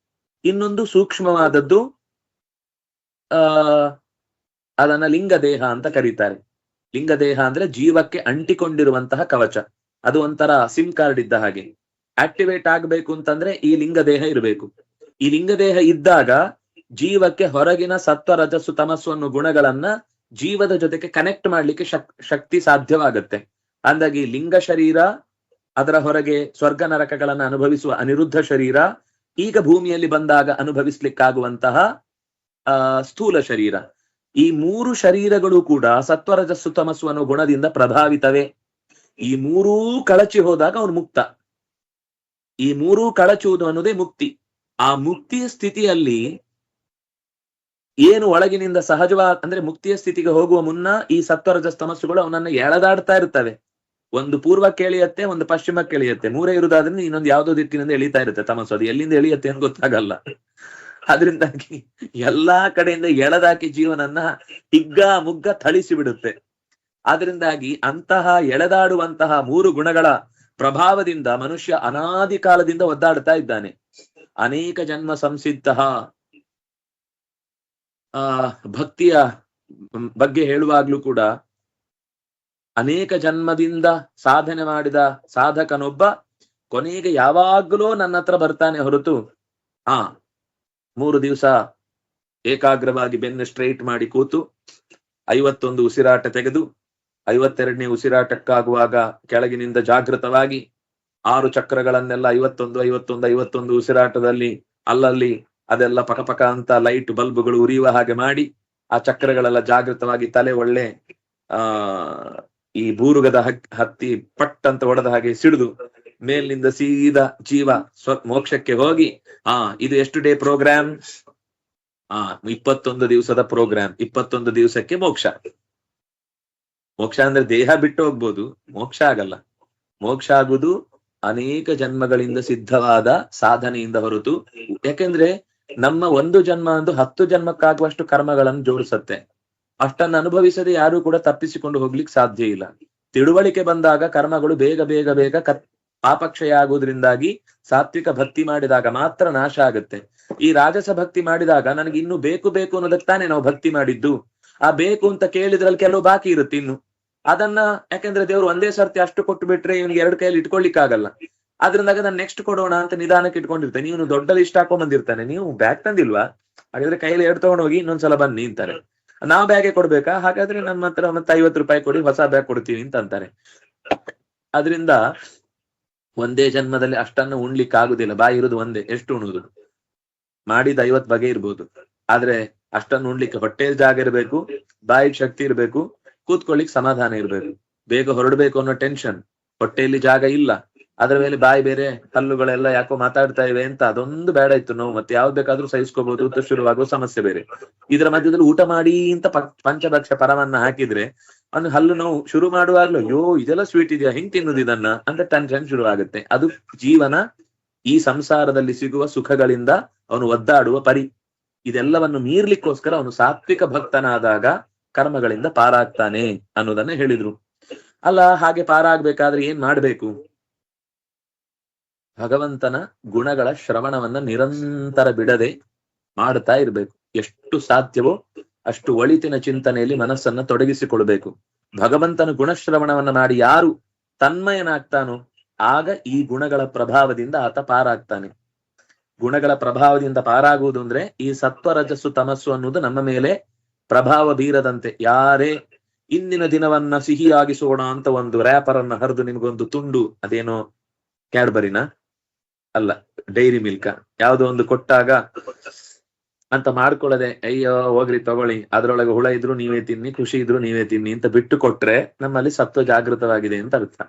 ಇನ್ನೊಂದು ಸೂಕ್ಷ್ಮವಾದದ್ದು, ಅದನ್ನ ಲಿಂಗದೇಹ ಅಂತ ಕರೀತಾರೆ. ಲಿಂಗದೇಹ ಅಂದ್ರೆ ಜೀವಕ್ಕೆ ಅಂಟಿಕೊಂಡಿರುವಂತಹ ಕವಚ. ಅದು ಒಂಥರ ಸಿಮ್ ಕಾರ್ಡ್ ಇದ್ದ ಹಾಗೆ. ಆಕ್ಟಿವೇಟ್ ಆಗ್ಬೇಕು ಅಂತಂದ್ರೆ ಈ ಲಿಂಗದೇಹ ಇರಬೇಕು. ಈ ಲಿಂಗದೇಹ ಇದ್ದಾಗ ಜೀವಕ್ಕೆ ಹೊರಗಿನ ಸತ್ವ, ರಜಸ್ಸು, ತಮಸ್ಸು ಅನ್ನೋ ಗುಣಗಳನ್ನ ಜೀವದ ಜೊತೆಗೆ ಕನೆಕ್ಟ್ ಮಾಡ್ಲಿಕ್ಕೆ ಶಕ್ತಿ ಸಾಧ್ಯವಾಗುತ್ತೆ. ಅಂದಾಗಿ ಲಿಂಗ ಶರೀರ, ಅದರ ಹೊರಗೆ ಸ್ವರ್ಗ ನರಕಗಳನ್ನ ಅನುಭವಿಸುವ ಅನಿರುದ್ಧ ಶರೀರ, ಈಗ ಭೂಮಿಯಲ್ಲಿ ಬಂದಾಗ ಅನುಭವಿಸ್ಲಿಕ್ಕಾಗುವಂತಹ ಸ್ಥೂಲ ಶರೀರ. ಈ 3 ಶರೀರಗಳು ಕೂಡ ಸತ್ವರಜಸ್ಸು ತಮಸ್ಸು ಅನ್ನೋ ಗುಣದಿಂದ ಪ್ರಭಾವಿತವೇ. ಈ 3 ಕಳಚಿ ಹೋದಾಗ ಅವನು ಮುಕ್ತ. ಈ 3 ಕಳಚುವುದು ಅನ್ನೋದೇ ಮುಕ್ತಿ. ಆ ಮುಕ್ತಿಯ ಸ್ಥಿತಿಯಲ್ಲಿ ಏನು ಒಳಗಿನಿಂದ ಸಹಜವಾದ ಅಂದ್ರೆ ಮುಕ್ತಿಯ ಸ್ಥಿತಿಗೆ ಹೋಗುವ ಮುನ್ನ ಈ ಸತ್ವರಜಸ್ ತಮಸ್ಸುಗಳು ಅವನನ್ನ ಎಳೆದಾಡ್ತಾ ಇರ್ತವೆ. ಒಂದು ಪೂರ್ವಕ್ಕೆ ಎಳೆಯುತ್ತೆ, ಒಂದು ಪಶ್ಚಿಮಕ್ಕೆ ಎಳೆಯುತ್ತೆ. ಮೂರೇ ಇರುವುದಾದ್ರೆ ಇನ್ನೊಂದು ಯಾವ್ದೋ ದಿಕ್ಕಿನಿಂದ ಎಳಿತಾ ಇರುತ್ತೆ ತಮಸ್ಸು. ಅದು ಎಲ್ಲಿಂದ ಎಳೆಯುತ್ತೆ ಅಂತ ಗೊತ್ತಾಗಲ್ಲ. ಅದರಿಂದಾಗಿ ಎಲ್ಲಾ ಕಡೆಯಿಂದ ಎಳೆದಾಕಿ ಜೀವನನ್ನ ಹಿಗ್ಗ ಮುಗ್ಗ ಥಳಿಸಿ ಬಿಡುತ್ತೆ. ಆದ್ರಿಂದಾಗಿ ಅಂತಹ ಎಳೆದಾಡುವಂತಹ ಮೂರು ಗುಣಗಳ ಪ್ರಭಾವದಿಂದ ಮನುಷ್ಯ ಅನಾದಿ ಕಾಲದಿಂದ ಒದ್ದಾಡ್ತಾ ಇದ್ದಾನೆ. ಅನೇಕ ಜನ್ಮ ಸಂಸಿದ್ಧ ಭಕ್ತಿಯ ಬಗ್ಗೆ ಹೇಳುವಾಗ್ಲೂ ಕೂಡ ಅನೇಕ ಜನ್ಮದಿಂದ ಸಾಧನೆ ಮಾಡಿದ ಸಾಧಕನೊಬ್ಬ ಕೊನೆಗೆ ಯಾವಾಗ್ಲೂ ನನ್ನ ಹತ್ರ ಬರ್ತಾನೆ ಹೊರತು 3 ದಿವಸ ಏಕಾಗ್ರವಾಗಿ ಬೆನ್ನು ಸ್ಟ್ರೈಟ್ ಮಾಡಿ ಕೂತು 51 ಉಸಿರಾಟ ತೆಗೆದು 52ನೇ ಉಸಿರಾಟಕ್ಕಾಗುವಾಗ ಕೆಳಗಿನಿಂದ ಜಾಗೃತವಾಗಿ 6 ಚಕ್ರಗಳನ್ನೆಲ್ಲ 51 ಉಸಿರಾಟದಲ್ಲಿ ಅಲ್ಲಲ್ಲಿ ಅದೆಲ್ಲ ಪಕಪಕ ಅಂತ ಲೈಟ್ ಬಲ್ಬ್ಗಳು ಉರಿಯುವ ಹಾಗೆ ಮಾಡಿ ಆ ಚಕ್ರಗಳೆಲ್ಲ ಜಾಗೃತವಾಗಿ ತಲೆ ಒಳ್ಳೆ ಈ ಬೂರುಗದ ಹತ್ತಿ ಪಟ್ ಅಂತ ಹೊಡೆದ ಹಾಗೆ ಸಿಡಿದು ಮೇಲಿನಿಂದ ಸೀದಾ ಜೀವ ಮೋಕ್ಷಕ್ಕೆ ಹೋಗಿ ಇದು ಎಷ್ಟು ಡೇ ಪ್ರೋಗ್ರಾಮ್? 21 ದಿವಸದ ಪ್ರೋಗ್ರಾಮ್. 21 ದಿವಸಕ್ಕೆ ಮೋಕ್ಷ. ಮೋಕ್ಷ ಅಂದ್ರೆ ದೇಹ ಬಿಟ್ಟು ಹೋಗ್ಬೋದು, ಮೋಕ್ಷ ಆಗಲ್ಲ. ಮೋಕ್ಷ ಆಗುವುದು ಅನೇಕ ಜನ್ಮಗಳಿಂದ ಸಿದ್ಧವಾದ ಸಾಧನೆಯಿಂದ ಹೊರತು. ಯಾಕೆಂದ್ರೆ ನಮ್ಮ ಒಂದು ಜನ್ಮ ಒಂದು 10 ಜನ್ಮಕ್ಕಾಗುವಷ್ಟು ಕರ್ಮಗಳನ್ನು ಜೋಡಿಸುತ್ತೆ. ಅಷ್ಟನ್ನು ಅನುಭವಿಸದೆ ಯಾರು ಕೂಡ ತಪ್ಪಿಸಿಕೊಂಡು ಹೋಗ್ಲಿಕ್ಕೆ ಸಾಧ್ಯ ಇಲ್ಲ. ತಿಳುವಳಿಕೆ ಬಂದಾಗ ಕರ್ಮಗಳು ಬೇಗ ಬೇಗ ಬೇಗ ಪಾಪಕ್ಷಯ ಆಗುವುದರಿಂದಾಗಿ ಸಾತ್ವಿಕ ಭಕ್ತಿ ಮಾಡಿದಾಗ ಮಾತ್ರ ನಾಶ ಆಗುತ್ತೆ. ಈ ರಾಜಸ ಭಕ್ತಿ ಮಾಡಿದಾಗ ನನಗೆ ಇನ್ನು ಬೇಕು ಬೇಕು ಅನ್ನೋದಕ್ಕೆ ತಾನೇ ನಾವು ಭಕ್ತಿ ಮಾಡಿದ್ದು. ಆ ಬೇಕು ಅಂತ ಕೇಳಿದ್ರಲ್ಲಿ ಕೆಲವು ಬಾಕಿ ಇರುತ್ತೆ ಇನ್ನು. ಅದನ್ನ ಯಾಕೆಂದ್ರೆ ದೇವ್ರು ಒಂದೇ ಸರ್ತಿ ಅಷ್ಟು ಕೊಟ್ಟು ಬಿಟ್ರೆ ಇವನಿಗೆ 2 ಕೈಯಲ್ಲಿ ಇಟ್ಕೊಳ್ಲಿಕ್ಕಾಗಲ್ಲ. ಅದ್ರಿಂದಾಗ ನಾನು ನೆಕ್ಸ್ಟ್ ಕೊಡೋಣ ಅಂತ ನಿಧಾನಕ್ಕೆ ಇಟ್ಕೊಂಡಿರ್ತೇನೆ. ನೀನು ದೊಡ್ಡ ಲಿಸ್ಟ್ ಹಾಕೊಂಡ್ ಬಂದಿರ್ತಾನೆ, ನೀವು ಬ್ಯಾಗ್ ತಂದಿಲ್ವಾ? ಹಾಗಾದ್ರೆ ಕೈಯಲ್ಲಿ 2 ತಗೊಂಡು ಹೋಗಿ ಇನ್ನೊಂದ್ಸಲ ಬನ್ನಿ ಅಂತಾರೆ. ನಾವು ಬ್ಯಾಗೆ ಕೊಡ್ಬೇಕಾ? ಹಾಗಾದ್ರೆ ನನ್ನ ಹತ್ರ ಮತ್ತೆ 50 ರೂಪಾಯಿ ಕೊಡಿ, ಹೊಸ ಬ್ಯಾಗ್ ಕೊಡ್ತೀವಿ ಅಂತ ಅಂತಾರೆ. ಅದರಿಂದ ಒಂದೇ ಜನ್ಮದಲ್ಲಿ ಅಷ್ಟನ್ನು ಉಣ್ಲಿಕ್ಕೆ ಆಗುದಿಲ್ಲ. ಬಾಯಿ ಇರುದು ಒಂದೇ, ಎಷ್ಟು ಉಣುದು? ಮಾಡಿದ 50 ಬಗೆ ಇರ್ಬೋದು, ಆದ್ರೆ ಅಷ್ಟನ್ನು ಉಣ್ಲಿಕ್ಕೆ ಹೊಟ್ಟೆ ಜಾಗ ಇರ್ಬೇಕು, ಬಾಯಿಗೆ ಶಕ್ತಿ ಇರ್ಬೇಕು, ಕೂತ್ಕೊಳ್ಳಿಕ್ ಸಮಾಧಾನ ಇರ್ಬೇಕು. ಬೇಗ ಹೊರಡ್ಬೇಕು ಅನ್ನೋ ಟೆನ್ಷನ್, ಹೊಟ್ಟೆಯಲ್ಲಿ ಜಾಗ ಇಲ್ಲ, ಅದ್ರ ಮೇಲೆ ಬಾಯಿ ಬೇರೆ, ಹಲ್ಲುಗಳೆಲ್ಲ ಯಾಕೋ ಮಾತಾಡ್ತಾ ಇವೆ ಅಂತ ಅದೊಂದು ಬೇಡ ಇತ್ತು ನೋವು. ಮತ್ತೆ ಯಾವ್ದು ಬೇಕಾದ್ರೂ ಸಹಿಸ್ಕೋಬಹುದು ಅಂತ ಶುರುವಾಗುವ ಸಮಸ್ಯೆ ಬೇರೆ. ಇದರ ಮಧ್ಯದಲ್ಲಿ ಊಟ ಮಾಡಿ ಅಂತ ಪಂಚಭಕ್ಷ ಪರವನ್ನ ಹಾಕಿದ್ರೆ ಅವ್ನು ಹಲ್ಲು ನೋವು ಶುರು ಮಾಡುವಾಗ್ಲೂ ಅಯ್ಯೋ ಇದೆಲ್ಲ ಸ್ವೀಟ್ ಇದೆಯಾ, ಹೆಂಗ್ ತಿನ್ನುದು ಇದನ್ನ ಅಂತ ಟೆನ್ಷನ್ ಶುರು ಆಗುತ್ತೆ. ಅದು ಜೀವನ. ಈ ಸಂಸಾರದಲ್ಲಿ ಸಿಗುವ ಸುಖಗಳಿಂದ ಅವನು ಒದ್ದಾಡುವ ಪರಿ. ಇದೆಲ್ಲವನ್ನು ಮೀರ್ಲಿಕ್ಕೋಸ್ಕರ ಅವನು ಸಾತ್ವಿಕ ಭಕ್ತನಾದಾಗ ಕರ್ಮಗಳಿಂದ ಪಾರಾಗ್ತಾನೆ ಅನ್ನೋದನ್ನ ಹೇಳಿದ್ರು. ಅಲ್ಲ, ಹಾಗೆ ಪಾರಾಗ್ಬೇಕಾದ್ರೆ ಏನ್ ಮಾಡ್ಬೇಕು? ಭಗವಂತನ ಗುಣಗಳ ಶ್ರವಣವನ್ನ ನಿರಂತರ ಬಿಡದೆ ಮಾಡ್ತಾ ಇರ್ಬೇಕು. ಎಷ್ಟು ಸಾಧ್ಯವೋ ಅಷ್ಟು ಒಳಿತಿನ ಚಿಂತನೆಯಲ್ಲಿ ಮನಸ್ಸನ್ನ ತೊಡಗಿಸಿಕೊಳ್ಬೇಕು. ಭಗವಂತನ ಗುಣಶ್ರವಣವನ್ನ ಮಾಡಿ ಯಾರು ತನ್ಮಯನಾಗ್ತಾನೋ ಆಗ ಈ ಗುಣಗಳ ಪ್ರಭಾವದಿಂದ ಆತ ಪಾರಾಗ್ತಾನೆ. ಗುಣಗಳ ಪ್ರಭಾವದಿಂದ ಪಾರಾಗುವುದು ಅಂದ್ರೆ ಈ ಸತ್ವ ರಜಸ್ಸು ತಮಸ್ಸು ಅನ್ನುವುದು ನಮ್ಮ ಮೇಲೆ ಪ್ರಭಾವ ಬೀರದಂತೆ. ಯಾರೇ ಇಂದಿನ ದಿನವನ್ನ ಸಿಹಿಯಾಗಿಸೋಣ ಅಂತ ಒಂದು ರ್ಯಾಪರ್ ಅನ್ನ ಹರಿದು ನಿಮ್ಗೊಂದು ತುಂಡು, ಅದೇನೋ ಕ್ಯಾಡ್ಬರಿನ ಅಲ್ಲ ಡೈರಿ ಮಿಲ್ಕ ಯಾವ್ದೋ ಒಂದು ಕೊಟ್ಟಾಗ ಅಂತ ಮಾಡ್ಕೊಳ್ಳದೆ ಅಯ್ಯೋ ಹೋಗ್ರಿ ತಗೊಳ್ಳಿ, ಅದ್ರೊಳಗೆ ಹುಳ ಇದ್ರು ನೀವೇ ತಿನ್ನಿ, ಖುಷಿ ಇದ್ರು ನೀವೇ ತಿನ್ನಿ ಅಂತ ಬಿಟ್ಟು ಕೊಟ್ರೆ ನಮ್ಮಲ್ಲಿ ಸತ್ವ ಜಾಗೃತವಾಗಿದೆ ಅಂತ ಅರ್ಥ.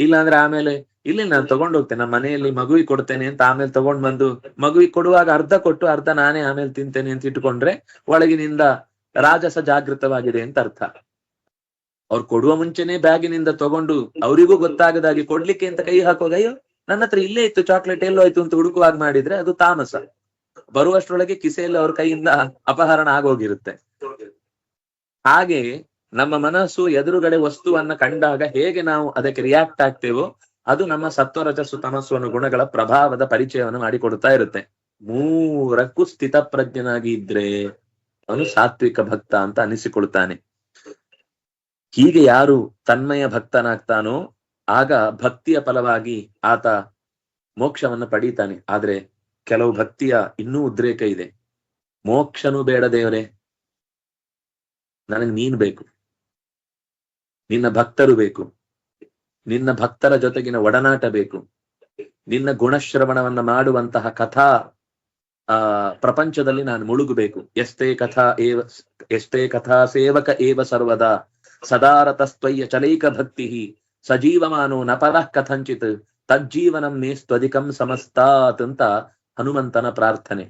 ಇಲ್ಲಾಂದ್ರೆ ಆಮೇಲೆ ಇಲ್ಲಿ ನಾನು ತಗೊಂಡ್ ಹೋಗ್ತೇನೆ, ನಮ್ಮ ಮನೆಯಲ್ಲಿ ಮಗುವಿಗೆ ಕೊಡ್ತೇನೆ ಅಂತ ಆಮೇಲೆ ತಗೊಂಡ್ ಬಂದು ಮಗುವಿಗೆ ಕೊಡುವಾಗ ಅರ್ಧ ಕೊಟ್ಟು ಅರ್ಧ ನಾನೇ ಆಮೇಲೆ ತಿಂತೇನೆ ಅಂತ ಇಟ್ಕೊಂಡ್ರೆ ಒಳಗಿನಿಂದ ರಾಜಸ ಜಾಗೃತವಾಗಿದೆ ಅಂತ ಅರ್ಥ. ಅವ್ರು ಕೊಡುವ ಮುಂಚೆನೆ ಬ್ಯಾಗಿನಿಂದ ತಗೊಂಡು ಅವರಿಗೂ ಗೊತ್ತಾಗದಾಗಿ ಕೊಡ್ಲಿಕ್ಕೆ ಅಂತ ಕೈ ಹಾಕೋದು, ಅಯ್ಯೋ ನನ್ನ ಹತ್ರ ಇಲ್ಲೇ ಇತ್ತು ಚಾಕ್ಲೇಟ್ ಎಲ್ಲೋ ಆಯ್ತು ಅಂತ ಹುಡುಕುವಾಗ ಮಾಡಿದ್ರೆ ಅದು ತಾಮಸ. ಬರುವಷ್ಟರೊಳಗೆ ಕಿಸೆಯಲ್ಲಿ ಅವ್ರ ಕೈಯಿಂದ ಅಪಹರಣ ಆಗೋಗಿರುತ್ತೆ. ಹಾಗೆ ನಮ್ಮ ಮನಸ್ಸು ಎದುರುಗಡೆ ವಸ್ತುವನ್ನ ಕಂಡಾಗ ಹೇಗೆ ನಾವು ಅದಕ್ಕೆ ರಿಯಾಕ್ಟ್ ಆಗ್ತೇವೋ ಅದು ನಮ್ಮ ಸತ್ವರಜಸ್ಸು ತಮಸ್ಸು ಅನ್ನೋ ಗುಣಗಳ ಪ್ರಭಾವದ ಪರಿಚಯವನ್ನು ಮಾಡಿಕೊಡ್ತಾ ಇರುತ್ತೆ. ಮೂರಕ್ಕೂ ಸ್ಥಿತಪ್ರಜ್ಞನಾಗಿ ಇದ್ರೆ ಅವನು ಸಾತ್ವಿಕ ಭಕ್ತ ಅಂತ ಅನಿಸಿಕೊಳ್ತಾನೆ. ಹೀಗೆ ಯಾರು ತನ್ಮಯ ಭಕ್ತನಾಗ್ತಾನೋ ಆಗ ಭಕ್ತಿಯ ಫಲವಾಗಿ ಆತ ಮೋಕ್ಷವನ್ನು ಪಡೀತಾನೆ. ಆದ್ರೆ ಕೆಲವು ಭಕ್ತಿಯ ಇನ್ನೂ ಉದ್ರೇಕ ಇದೆ. ಮೋಕ್ಷನೂ ಬೇಡ ದೇವರೇ, ನನಗೆ ನೀನ್ ಬೇಕು, ನಿನ್ನ ಭಕ್ತರು ಬೇಕು, ನಿನ್ನ ಭಕ್ತರ ಜೊತೆಗಿನ ಒಡನಾಟ ಬೇಕು, ನಿನ್ನ ಗುಣಶ್ರವಣವನ್ನ ಮಾಡುವಂತಹ ಕಥಾ ಪ್ರಪಂಚದಲ್ಲಿ ನಾನು ಮುಳುಗಬೇಕು. ಎಷ್ಟೇ ಕಥಾ ಸೇವಕ ಏವ ಸರ್ವದಾ ಸದಾರತಸ್ತ್ವಯ್ಯ ಚಲೈಕ ಭಕ್ತಿ ಸಜೀವಮಾನೋ ನ ಪರಃ ಕಥಂಚಿತ್ ತಜ್ಜೀವನಂ ಮೇ ಸ್ವಧಿಕಂ ಸಮಸ್ತಾತ್ ಅಂತ ಹನುಮಂತನ ಪ್ರಾರ್ಥನೆ.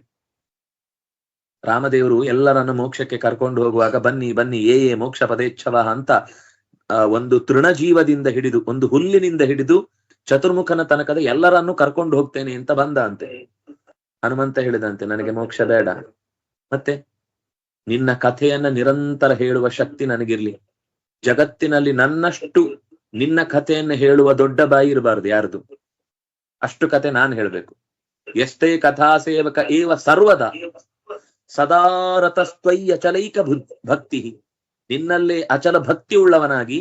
ರಾಮದೇವರು ಎಲ್ಲರನ್ನು ಮೋಕ್ಷಕ್ಕೆ ಕರ್ಕೊಂಡು ಹೋಗುವಾಗ ಬನ್ನಿ ಬನ್ನಿ ಏ ಮೋಕ್ಷ ಪದೇಚ್ಛವ ಅಂತ ಒಂದು ತೃಣಜೀವದಿಂದ ಹಿಡಿದು ಒಂದು ಹುಲ್ಲಿನಿಂದ ಹಿಡಿದು ಚತುರ್ಮುಖನ ತನಕದ ಎಲ್ಲರನ್ನು ಕರ್ಕೊಂಡು ಹೋಗ್ತೇನೆ ಅಂತ ಬಂದ ಅಂತೆ. ಹನುಮಂತ ಹೇಳಿದಂತೆ ನನಗೆ ಮೋಕ್ಷ ಬೇಡ, ಮತ್ತೆ ನಿನ್ನ ಕಥೆಯನ್ನ ನಿರಂತರ ಹೇಳುವ ಶಕ್ತಿ ನನಗಿರ್ಲಿ. ಜಗತ್ತಿನಲ್ಲಿ ನನ್ನಷ್ಟು ನಿನ್ನ ಕಥೆಯನ್ನ ಹೇಳುವ ದೊಡ್ಡ ಬಾಯಿ ಇರಬಾರ್ದು ಯಾರ್ದು. ಅಷ್ಟು ಕತೆ ನಾನು ಹೇಳ್ಬೇಕು. ಎಷ್ಟೇ ಕಥಾ ಸೇವಕ ಏವ ಸರ್ವದ ಸದಾರತಸ್ತ್ವಯ್ಯ ಅಚಲೈಕ ಭಕ್ತಿ. ನಿನ್ನಲ್ಲೇ ಅಚಲ ಭಕ್ತಿ ಉಳ್ಳವನಾಗಿ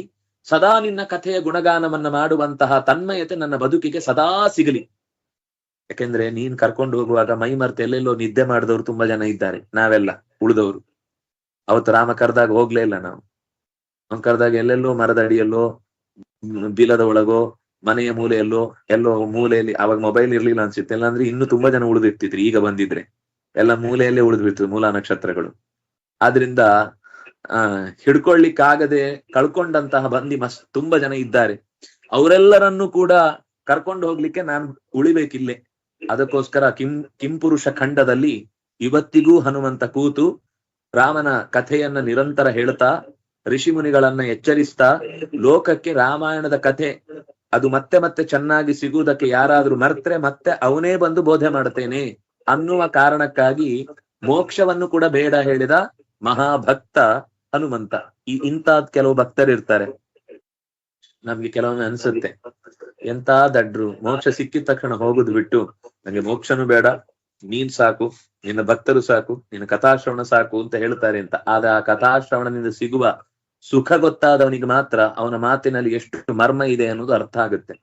ಸದಾ ನಿನ್ನ ಕಥೆಯ ಗುಣಗಾನವನ್ನ ಮಾಡುವಂತಹ ತನ್ಮಯತೆ ನನ್ನ ಬದುಕಿಗೆ ಸದಾ ಸಿಗಲಿ. ಯಾಕೆಂದ್ರೆ ನೀನ್ ಕರ್ಕೊಂಡು ಹೋಗುವಾಗ ಮೈ ಮರ್ತೆ ಎಲ್ಲೆಲ್ಲೋ ನಿದ್ದೆ ಮಾಡಿದವರು ತುಂಬಾ ಜನ ಇದ್ದಾರೆ. ನಾವೆಲ್ಲ ಉಳಿದವರು ಅವತ್ತು ರಾಮ ಕರೆದಾಗ ಹೋಗ್ಲೇ ಇಲ್ಲ. ನಾವು ಅವ್ನು ಕರೆದಾಗ ಎಲ್ಲೆಲ್ಲೋ ಮರದ ಅಡಿಯಲ್ಲೋ ಬಿಲದ ಒಳಗೋ ಮನೆಯ ಮೂಲೆಯಲ್ಲೋ ಎಲ್ಲೋ ಮೂಲೆಯಲ್ಲಿ, ಅವಾಗ ಮೊಬೈಲ್ ಇರ್ಲಿಲ್ಲ ಅನ್ಸುತ್ತೆ, ಇಲ್ಲಾಂದ್ರೆ ಇನ್ನು ತುಂಬಾ ಜನ ಉಳಿದಿರ್ತಿದ್ರಿ. ಈಗ ಬಂದಿದ್ರೆ ಎಲ್ಲ ಮೂಲೆಯಲ್ಲೇ ಉಳಿದು ಬಿಡ್ತದೆ ಮೂಲಾ ನಕ್ಷತ್ರಗಳು. ಆದ್ರಿಂದ ಹಿಡ್ಕೊಳ್ಳಿಕ್ಕಾಗದೆ ಕಳ್ಕೊಂಡಂತಹ ಬಂದಿ ತುಂಬಾ ಜನ ಇದ್ದಾರೆ. ಅವರೆಲ್ಲರನ್ನು ಕೂಡ ಕರ್ಕೊಂಡು ಹೋಗ್ಲಿಕ್ಕೆ ನಾನು ಉಳಿಬೇಕಿಲ್ಲೇ. ಅದಕ್ಕೋಸ್ಕರ ಕಿಂಪುರುಷ ಖಂಡದಲ್ಲಿ ಇವತ್ತಿಗೂ ಹನುಮಂತ ಕೂತು ರಾಮನ ಕಥೆಯನ್ನ ನಿರಂತರ ಹೇಳ್ತಾ ಋಷಿ ಮುನಿಗಳನ್ನ ಎಚ್ಚರಿಸ್ತಾ ಲೋಕಕ್ಕೆ ರಾಮಾಯಣದ ಕಥೆ ಅದು ಮತ್ತೆ ಮತ್ತೆ ಚೆನ್ನಾಗಿ ಸಿಗುವುದಕ್ಕೆ ಯಾರಾದ್ರೂ ಮರ್ತ್ರೆ ಮತ್ತೆ ಅವನೇ ಬಂದು ಬೋಧೆ ಮಾಡ್ತೇನೆ ಅನ್ನುವ ಕಾರಣಕ್ಕಾಗಿ ಮೋಕ್ಷವನ್ನು ಕೂಡ ಬೇಡ ಹೇಳಿದ ಮಹಾಭಕ್ತ ಹನುಮಂತ. ಇಂತಾದ್ ಕೆಲವು ಭಕ್ತರಿರ್ತಾರೆ. ನಮ್ಗೆ ಕೆಲವೊಮ್ಮೆ ಅನ್ಸುತ್ತೆ ಎಂತ ದಡ್ರು, ಮೋಕ್ಷ ಸಿಕ್ಕಿದ ತಕ್ಷಣ ಹೋಗುದು ಬಿಟ್ಟು ನಂಗೆ ಮೋಕ್ಷನು ಬೇಡ, ನೀನ್ ಸಾಕು, ನಿನ್ನ ಭಕ್ತರು ಸಾಕು, ನಿನ್ನ ಕಥಾಶ್ರವಣ ಸಾಕು ಅಂತ ಹೇಳ್ತಾರೆ ಅಂತ. ಆದ್ರೆ ಆ ಕಥಾಶ್ರವಣದಿಂದ ಸಿಗುವ ಸುಖ ಗೊತ್ತಾದವನಿಗೆ ಮಾತ್ರ ಅವನ ಮಾತಿನಲ್ಲಿ ಎಷ್ಟು ಮರ್ಮ ಇದೆ ಅನ್ನೋದು ಅರ್ಥ ಆಗುತ್ತೆ.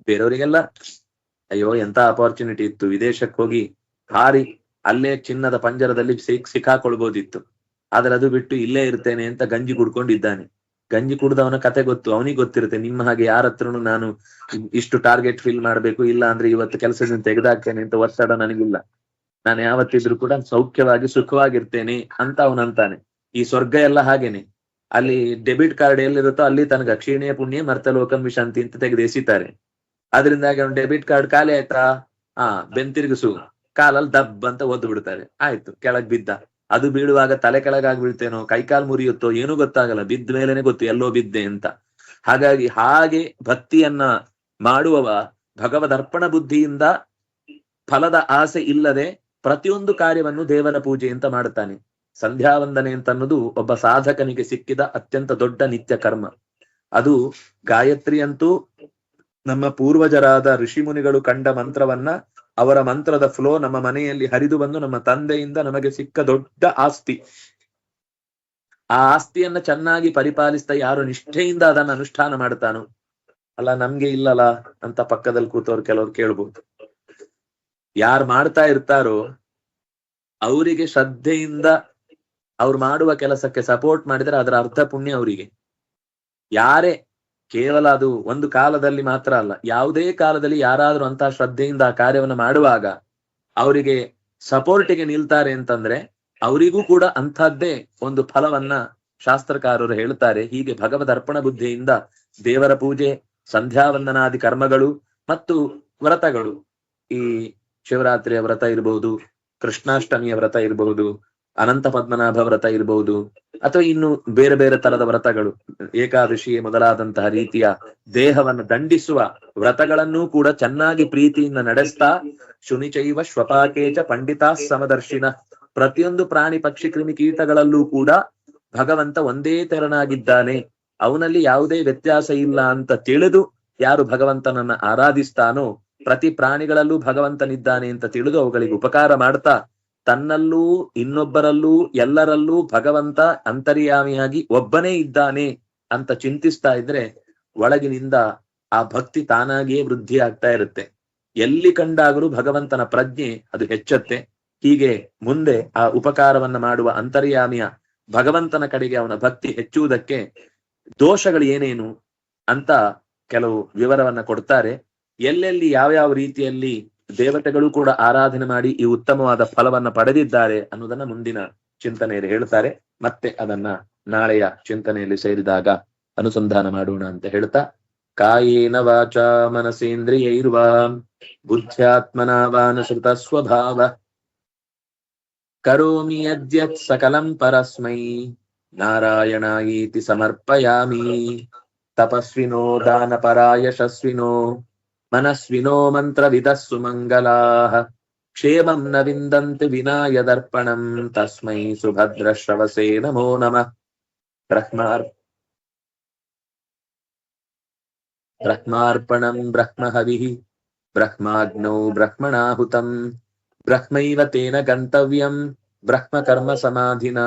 ಬೇರೆಯವರಿಗೆಲ್ಲ ಅಯ್ಯೋ ಎಂತ ಅಪಾರ್ಚುನಿಟಿ ಇತ್ತು, ವಿದೇಶಕ್ಕೆ ಹೋಗಿ ಹಾರಿ ಅಲ್ಲೇ ಚಿನ್ನದ ಪಂಜರದಲ್ಲಿ ಸಿಕ್ಕಾಕೊಳ್ಬೋದಿತ್ತು, ಆದ್ರೆ ಅದು ಬಿಟ್ಟು ಇಲ್ಲೇ ಇರ್ತೇನೆ ಅಂತ ಗಂಜಿ ಕುಡ್ಕೊಂಡಿದ್ದಾನೆ. ಗಂಜಿ ಕುಡ್ದವನ ಕತೆ ಗೊತ್ತು, ಅವನಿಗೆ ಗೊತ್ತಿರುತ್ತೆ. ನಿಮ್ಮ ಹಾಗೆ ಯಾರ ಹತ್ರನು ನಾನು ಇಷ್ಟು ಟಾರ್ಗೆಟ್ ಫಿಲ್ ಮಾಡ್ಬೇಕು, ಇಲ್ಲ ಅಂದ್ರೆ ಇವತ್ತು ಕೆಲಸದಿಂದ ತೆಗೆದಾಕ್ತೇನೆ ಅಂತ ಒತ್ತಡ ನನಗಿಲ್ಲ. ನಾನು ಯಾವತ್ತಿದ್ರು ಕೂಡ ಸೌಖ್ಯವಾಗಿ ಸುಖವಾಗಿರ್ತೇನೆ ಅಂತ ಅವನಂತಾನೆ. ಈ ಸ್ವರ್ಗ ಎಲ್ಲ ಹಾಗೇನೆ, ಅಲ್ಲಿ ಡೆಬಿಟ್ ಕಾರ್ಡ್ ಎಲ್ಲಿರುತ್ತೋ ಅಲ್ಲಿ ತನಕ ಕ್ಷೀಣೆ ಪುಣ್ಯ ಮರ್ತಲೋಕಂ ವಿಶಾಂತಿ ಅಂತ ತೆಗೆದು ಎಸಿತಾರೆ. ಅದರಿಂದಾಗಿ ಅವ್ನು ಡೆಬಿಟ್ ಕಾರ್ಡ್ ಖಾಲಿ ಆಯ್ತಾ, ಬೆಂತಿರುಗಿಸು, ಕಾಲಲ್ಲಿ ದಬ್ ಅಂತ ಒದ್ದು ಬಿಡ್ತಾರೆ. ಆಯ್ತು, ಕೆಳಗ್ ಬಿದ್ದ. ಅದು ಬೀಳುವಾಗ ತಲೆ ಕೆಳಗಾಗಿ ಬೀಳ್ತೇನೋ, ಕೈಕಾಲ್ ಮುರಿಯುತ್ತೋ ಏನೂ ಗೊತ್ತಾಗಲ್ಲ, ಬಿದ್ದ ಮೇಲೆನೆ ಗೊತ್ತು ಎಲ್ಲೋ ಬಿದ್ದೆ ಅಂತ. ಹಾಗಾಗಿ ಹಾಗೆ ಭಕ್ತಿಯನ್ನ ಮಾಡುವವ ಭಗವದರ್ಪಣ ಬುದ್ಧಿಯಿಂದ ಫಲದ ಆಸೆ ಇಲ್ಲದೆ ಪ್ರತಿಯೊಂದು ಕಾರ್ಯವನ್ನು ದೇವರ ಪೂಜೆ ಅಂತ ಮಾಡುತ್ತಾನೆ. ಸಂಧ್ಯಾ ವಂದನೆ ಅಂತ ಅನ್ನೋದು ಒಬ್ಬ ಸಾಧಕನಿಗೆ ಸಿಕ್ಕಿದ ಅತ್ಯಂತ ದೊಡ್ಡ ನಿತ್ಯ ಕರ್ಮ. ಅದು ಗಾಯತ್ರಿ ಅಂತೂ ನಮ್ಮ ಪೂರ್ವಜರಾದ ಋಷಿ ಮುನಿಗಳು ಕಂಡ ಮಂತ್ರವನ್ನ, ಅವರ ಮಂತ್ರದ ಫ್ಲೋ ನಮ್ಮ ಮನೆಯಲ್ಲಿ ಹರಿದು ಬಂದು ನಮ್ಮ ತಂದೆಯಿಂದ ನಮಗೆ ಸಿಕ್ಕ ದೊಡ್ಡ ಆಸ್ತಿ. ಆ ಆಸ್ತಿಯನ್ನ ಚೆನ್ನಾಗಿ ಪರಿಪಾಲಿಸ್ತಾ ಯಾರು ನಿಷ್ಠೆಯಿಂದ ಅದನ್ನ ಅನುಷ್ಠಾನ ಮಾಡ್ತಾನೋ, ಅಲ್ಲ ನಮ್ಗೆ ಇಲ್ಲಲ್ಲ ಅಂತ ಪಕ್ಕದಲ್ಲಿ ಕೂತವ್ರು ಕೆಲವ್ರು ಕೇಳ್ಬೋದು. ಯಾರು ಮಾಡ್ತಾ ಇರ್ತಾರೋ ಅವರಿಗೆ ಶ್ರದ್ಧೆಯಿಂದ ಅವ್ರು ಮಾಡುವ ಕೆಲಸಕ್ಕೆ ಸಪೋರ್ಟ್ ಮಾಡಿದ್ರೆ ಅದರ ಅರ್ಧ ಪುಣ್ಯ ಅವರಿಗೆ. ಯಾರೇ ಕೇವಲ ಅದು ಒಂದು ಕಾಲದಲ್ಲಿ ಮಾತ್ರ ಅಲ್ಲ, ಯಾವುದೇ ಕಾಲದಲ್ಲಿ ಯಾರಾದ್ರೂ ಅಂತಹ ಶ್ರದ್ಧೆಯಿಂದ ಆ ಕಾರ್ಯವನ್ನು ಮಾಡುವಾಗ ಅವರಿಗೆ ಸಪೋರ್ಟಿಗೆ ನಿಲ್ತಾರೆ ಅಂತಂದ್ರೆ ಅವರಿಗೂ ಕೂಡ ಅಂಥದ್ದೇ ಒಂದು ಫಲವನ್ನ ಶಾಸ್ತ್ರಕಾರರು ಹೇಳ್ತಾರೆ. ಹೀಗೆ ಭಗವದರ್ಪಣ ಬುದ್ಧಿಯಿಂದ ದೇವರ ಪೂಜೆ, ಸಂಧ್ಯಾ ವಂದನಾದಿ ಕರ್ಮಗಳು ಮತ್ತು ವ್ರತಗಳು, ಈ ಶಿವರಾತ್ರಿಯ ವ್ರತ ಇರಬಹುದು, ಕೃಷ್ಣಾಷ್ಟಮಿಯ ವ್ರತ ಇರಬಹುದು, ಅನಂತ ಪದ್ಮನಾಭ ವ್ರತ ಇರಬಹುದು, ಅಥವಾ ಇನ್ನು ಬೇರೆ ಬೇರೆ ತರದ ವ್ರತಗಳು, ಏಕಾದಶಿ ಮೊದಲಾದಂತಹ ರೀತಿಯ ದೇಹವನ್ನು ದಂಡಿಸುವ ವ್ರತಗಳನ್ನೂ ಕೂಡ ಚೆನ್ನಾಗಿ ಪ್ರೀತಿಯಿಂದ ನಡೆಸ್ತಾ ಶುನಿಚೈವ ಶ್ವಪಾಕೇಚ ಪಂಡಿತಾ ಸಮದರ್ಶಿನ, ಪ್ರತಿಯೊಂದು ಪ್ರಾಣಿ ಪಕ್ಷಿ ಕ್ರಿಮಿ ಕೀಟಗಳಲ್ಲೂ ಕೂಡ ಭಗವಂತ ಒಂದೇ ತೆರನಾಗಿದ್ದಾನೆ, ಅವನಲ್ಲಿ ಯಾವುದೇ ವ್ಯತ್ಯಾಸ ಇಲ್ಲ ಅಂತ ತಿಳಿದು ಯಾರು ಭಗವಂತನನ್ನ ಆರಾಧಿಸ್ತಾನೋ, ಪ್ರತಿ ಪ್ರಾಣಿಗಳಲ್ಲೂ ಭಗವಂತನಿದ್ದಾನೆ ಅಂತ ತಿಳಿದು ಅವುಗಳಿಗೆ ಉಪಕಾರ ಮಾಡ್ತಾ ತನ್ನಲ್ಲೂ ಇನ್ನೊಬ್ಬರಲ್ಲೂ ಎಲ್ಲರಲ್ಲೂ ಭಗವಂತ ಅಂತರ್ಯಾಮಿಯಾಗಿ ಒಬ್ಬನೇ ಇದ್ದಾನೆ ಅಂತ ಚಿಂತಿಸ್ತಾ ಇದ್ರೆ ಒಳಗಿನಿಂದ ಆ ಭಕ್ತಿ ತಾನಾಗಿಯೇ ವೃದ್ಧಿ ಆಗ್ತಾ ಇರುತ್ತೆ. ಎಲ್ಲಿ ಕಂಡಾಗಲೂ ಭಗವಂತನ ಪ್ರಜ್ಞೆ ಅದು ಹೆಚ್ಚತ್ತೆ. ಹೀಗೆ ಮುಂದೆ ಆ ಉಪಕಾರವನ್ನ ಮಾಡುವ ಅಂತರ್ಯಾಮಿಯ ಭಗವಂತನ ಕಡೆಗೆ ಅವನ ಭಕ್ತಿ ಹೆಚ್ಚುವುದಕ್ಕೆ ದೋಷಗಳು ಏನೇನು ಅಂತ ಕೆಲವು ವಿವರವನ್ನ ಕೊಡ್ತಾರೆ. ಎಲ್ಲೆಲ್ಲಿ ಯಾವ್ಯಾವ ರೀತಿಯಲ್ಲಿ ದೇವತೆಗಳು ಕೂಡ ಆರಾಧನೆ ಮಾಡಿ ಈ ಉತ್ತಮವಾದ ಫಲವನ್ನ ಪಡೆದಿದ್ದಾರೆ ಅನ್ನೋದನ್ನ ಮುಂದಿನ ಚಿಂತನೆಯಲ್ಲಿ ಹೇಳ್ತಾರೆ. ಮತ್ತೆ ಅದನ್ನ ನಾಳೆಯ ಚಿಂತನೆಯಲ್ಲಿ ಸೇರಿದಾಗ ಅನುಸಂಧಾನ ಮಾಡೋಣ ಅಂತ ಹೇಳ್ತಾ ಕಾಯೇನ ವಾಚಾ ಮನಸೇಂದ್ರಿಯೈರ್ವಾ ಬುದ್ಧ್ಯಾತ್ಮನಾ ವಾನುಸೃತ ಸ್ವಭಾವ ಕರೋಮಿ ಯದ್ಯತ್ ಸಕಲಂ ಪರಸ್ಮೈ ನಾರಾಯಣಾಯೇತಿ ಸಮರ್ಪಯಾಮಿ. ತಪಸ್ವಿನೋ ದಾನಪರಾ ಯಶಸ್ವಿನೋ ಮನಸ್ವಿನೋ ಮಂತ್ರವಿದಃ ಸುಮಂಗಲಾಃ ಕ್ಷೇಮಂ ನ ವಿಂದಂತಿ ವಿನಾ ಯದರ್ಪಣಂ ತಸ್ಮೈ ಸುಭದ್ರಶ್ರವಸೇ ನಮೋ ನಮಃ. ಬ್ರಹ್ಮಾರ್ಪಣಂ ಬ್ರಹ್ಮಹವಿಃ ಬ್ರಹ್ಮಾಗ್ನೌ ಬ್ರಹ್ಮಣಾಹುತಂ ಬ್ರಹ್ಮೈವ ತೇನ ಗಂತವ್ಯಂ ಬ್ರಹ್ಮಕರ್ಮ ಸಮಾಧಿನಾ.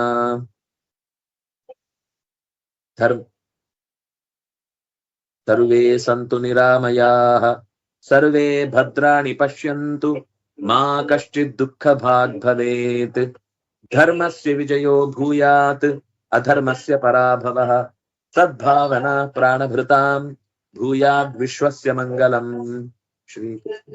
ಸರ್ವೇ ಸಂತು ನಿರಾಮಯಾಃ ಸರ್ವೇ ಭದ್ರಾಣಿ ಪಶ್ಯಂತು ಮಾ ಕಶ್ಚಿತ್ ದುಃಖಭಾಗ್ ಭವೇತ್. ಧರ್ಮಸ್ಯ ವಿಜಯೋ ಭೂಯಾತ್ ಅಧರ್ಮಸ್ಯ ಪರಾಭವಃ. ಸದ್ಭಾವನಾ ಪ್ರಾಣಭೃತಾಂ ಭೂಯಾದ್ ವಿಶ್ವಸ್ಯ ಮಂಗಲಂ. ಶ್ರೀಕೃಷ್ಣ.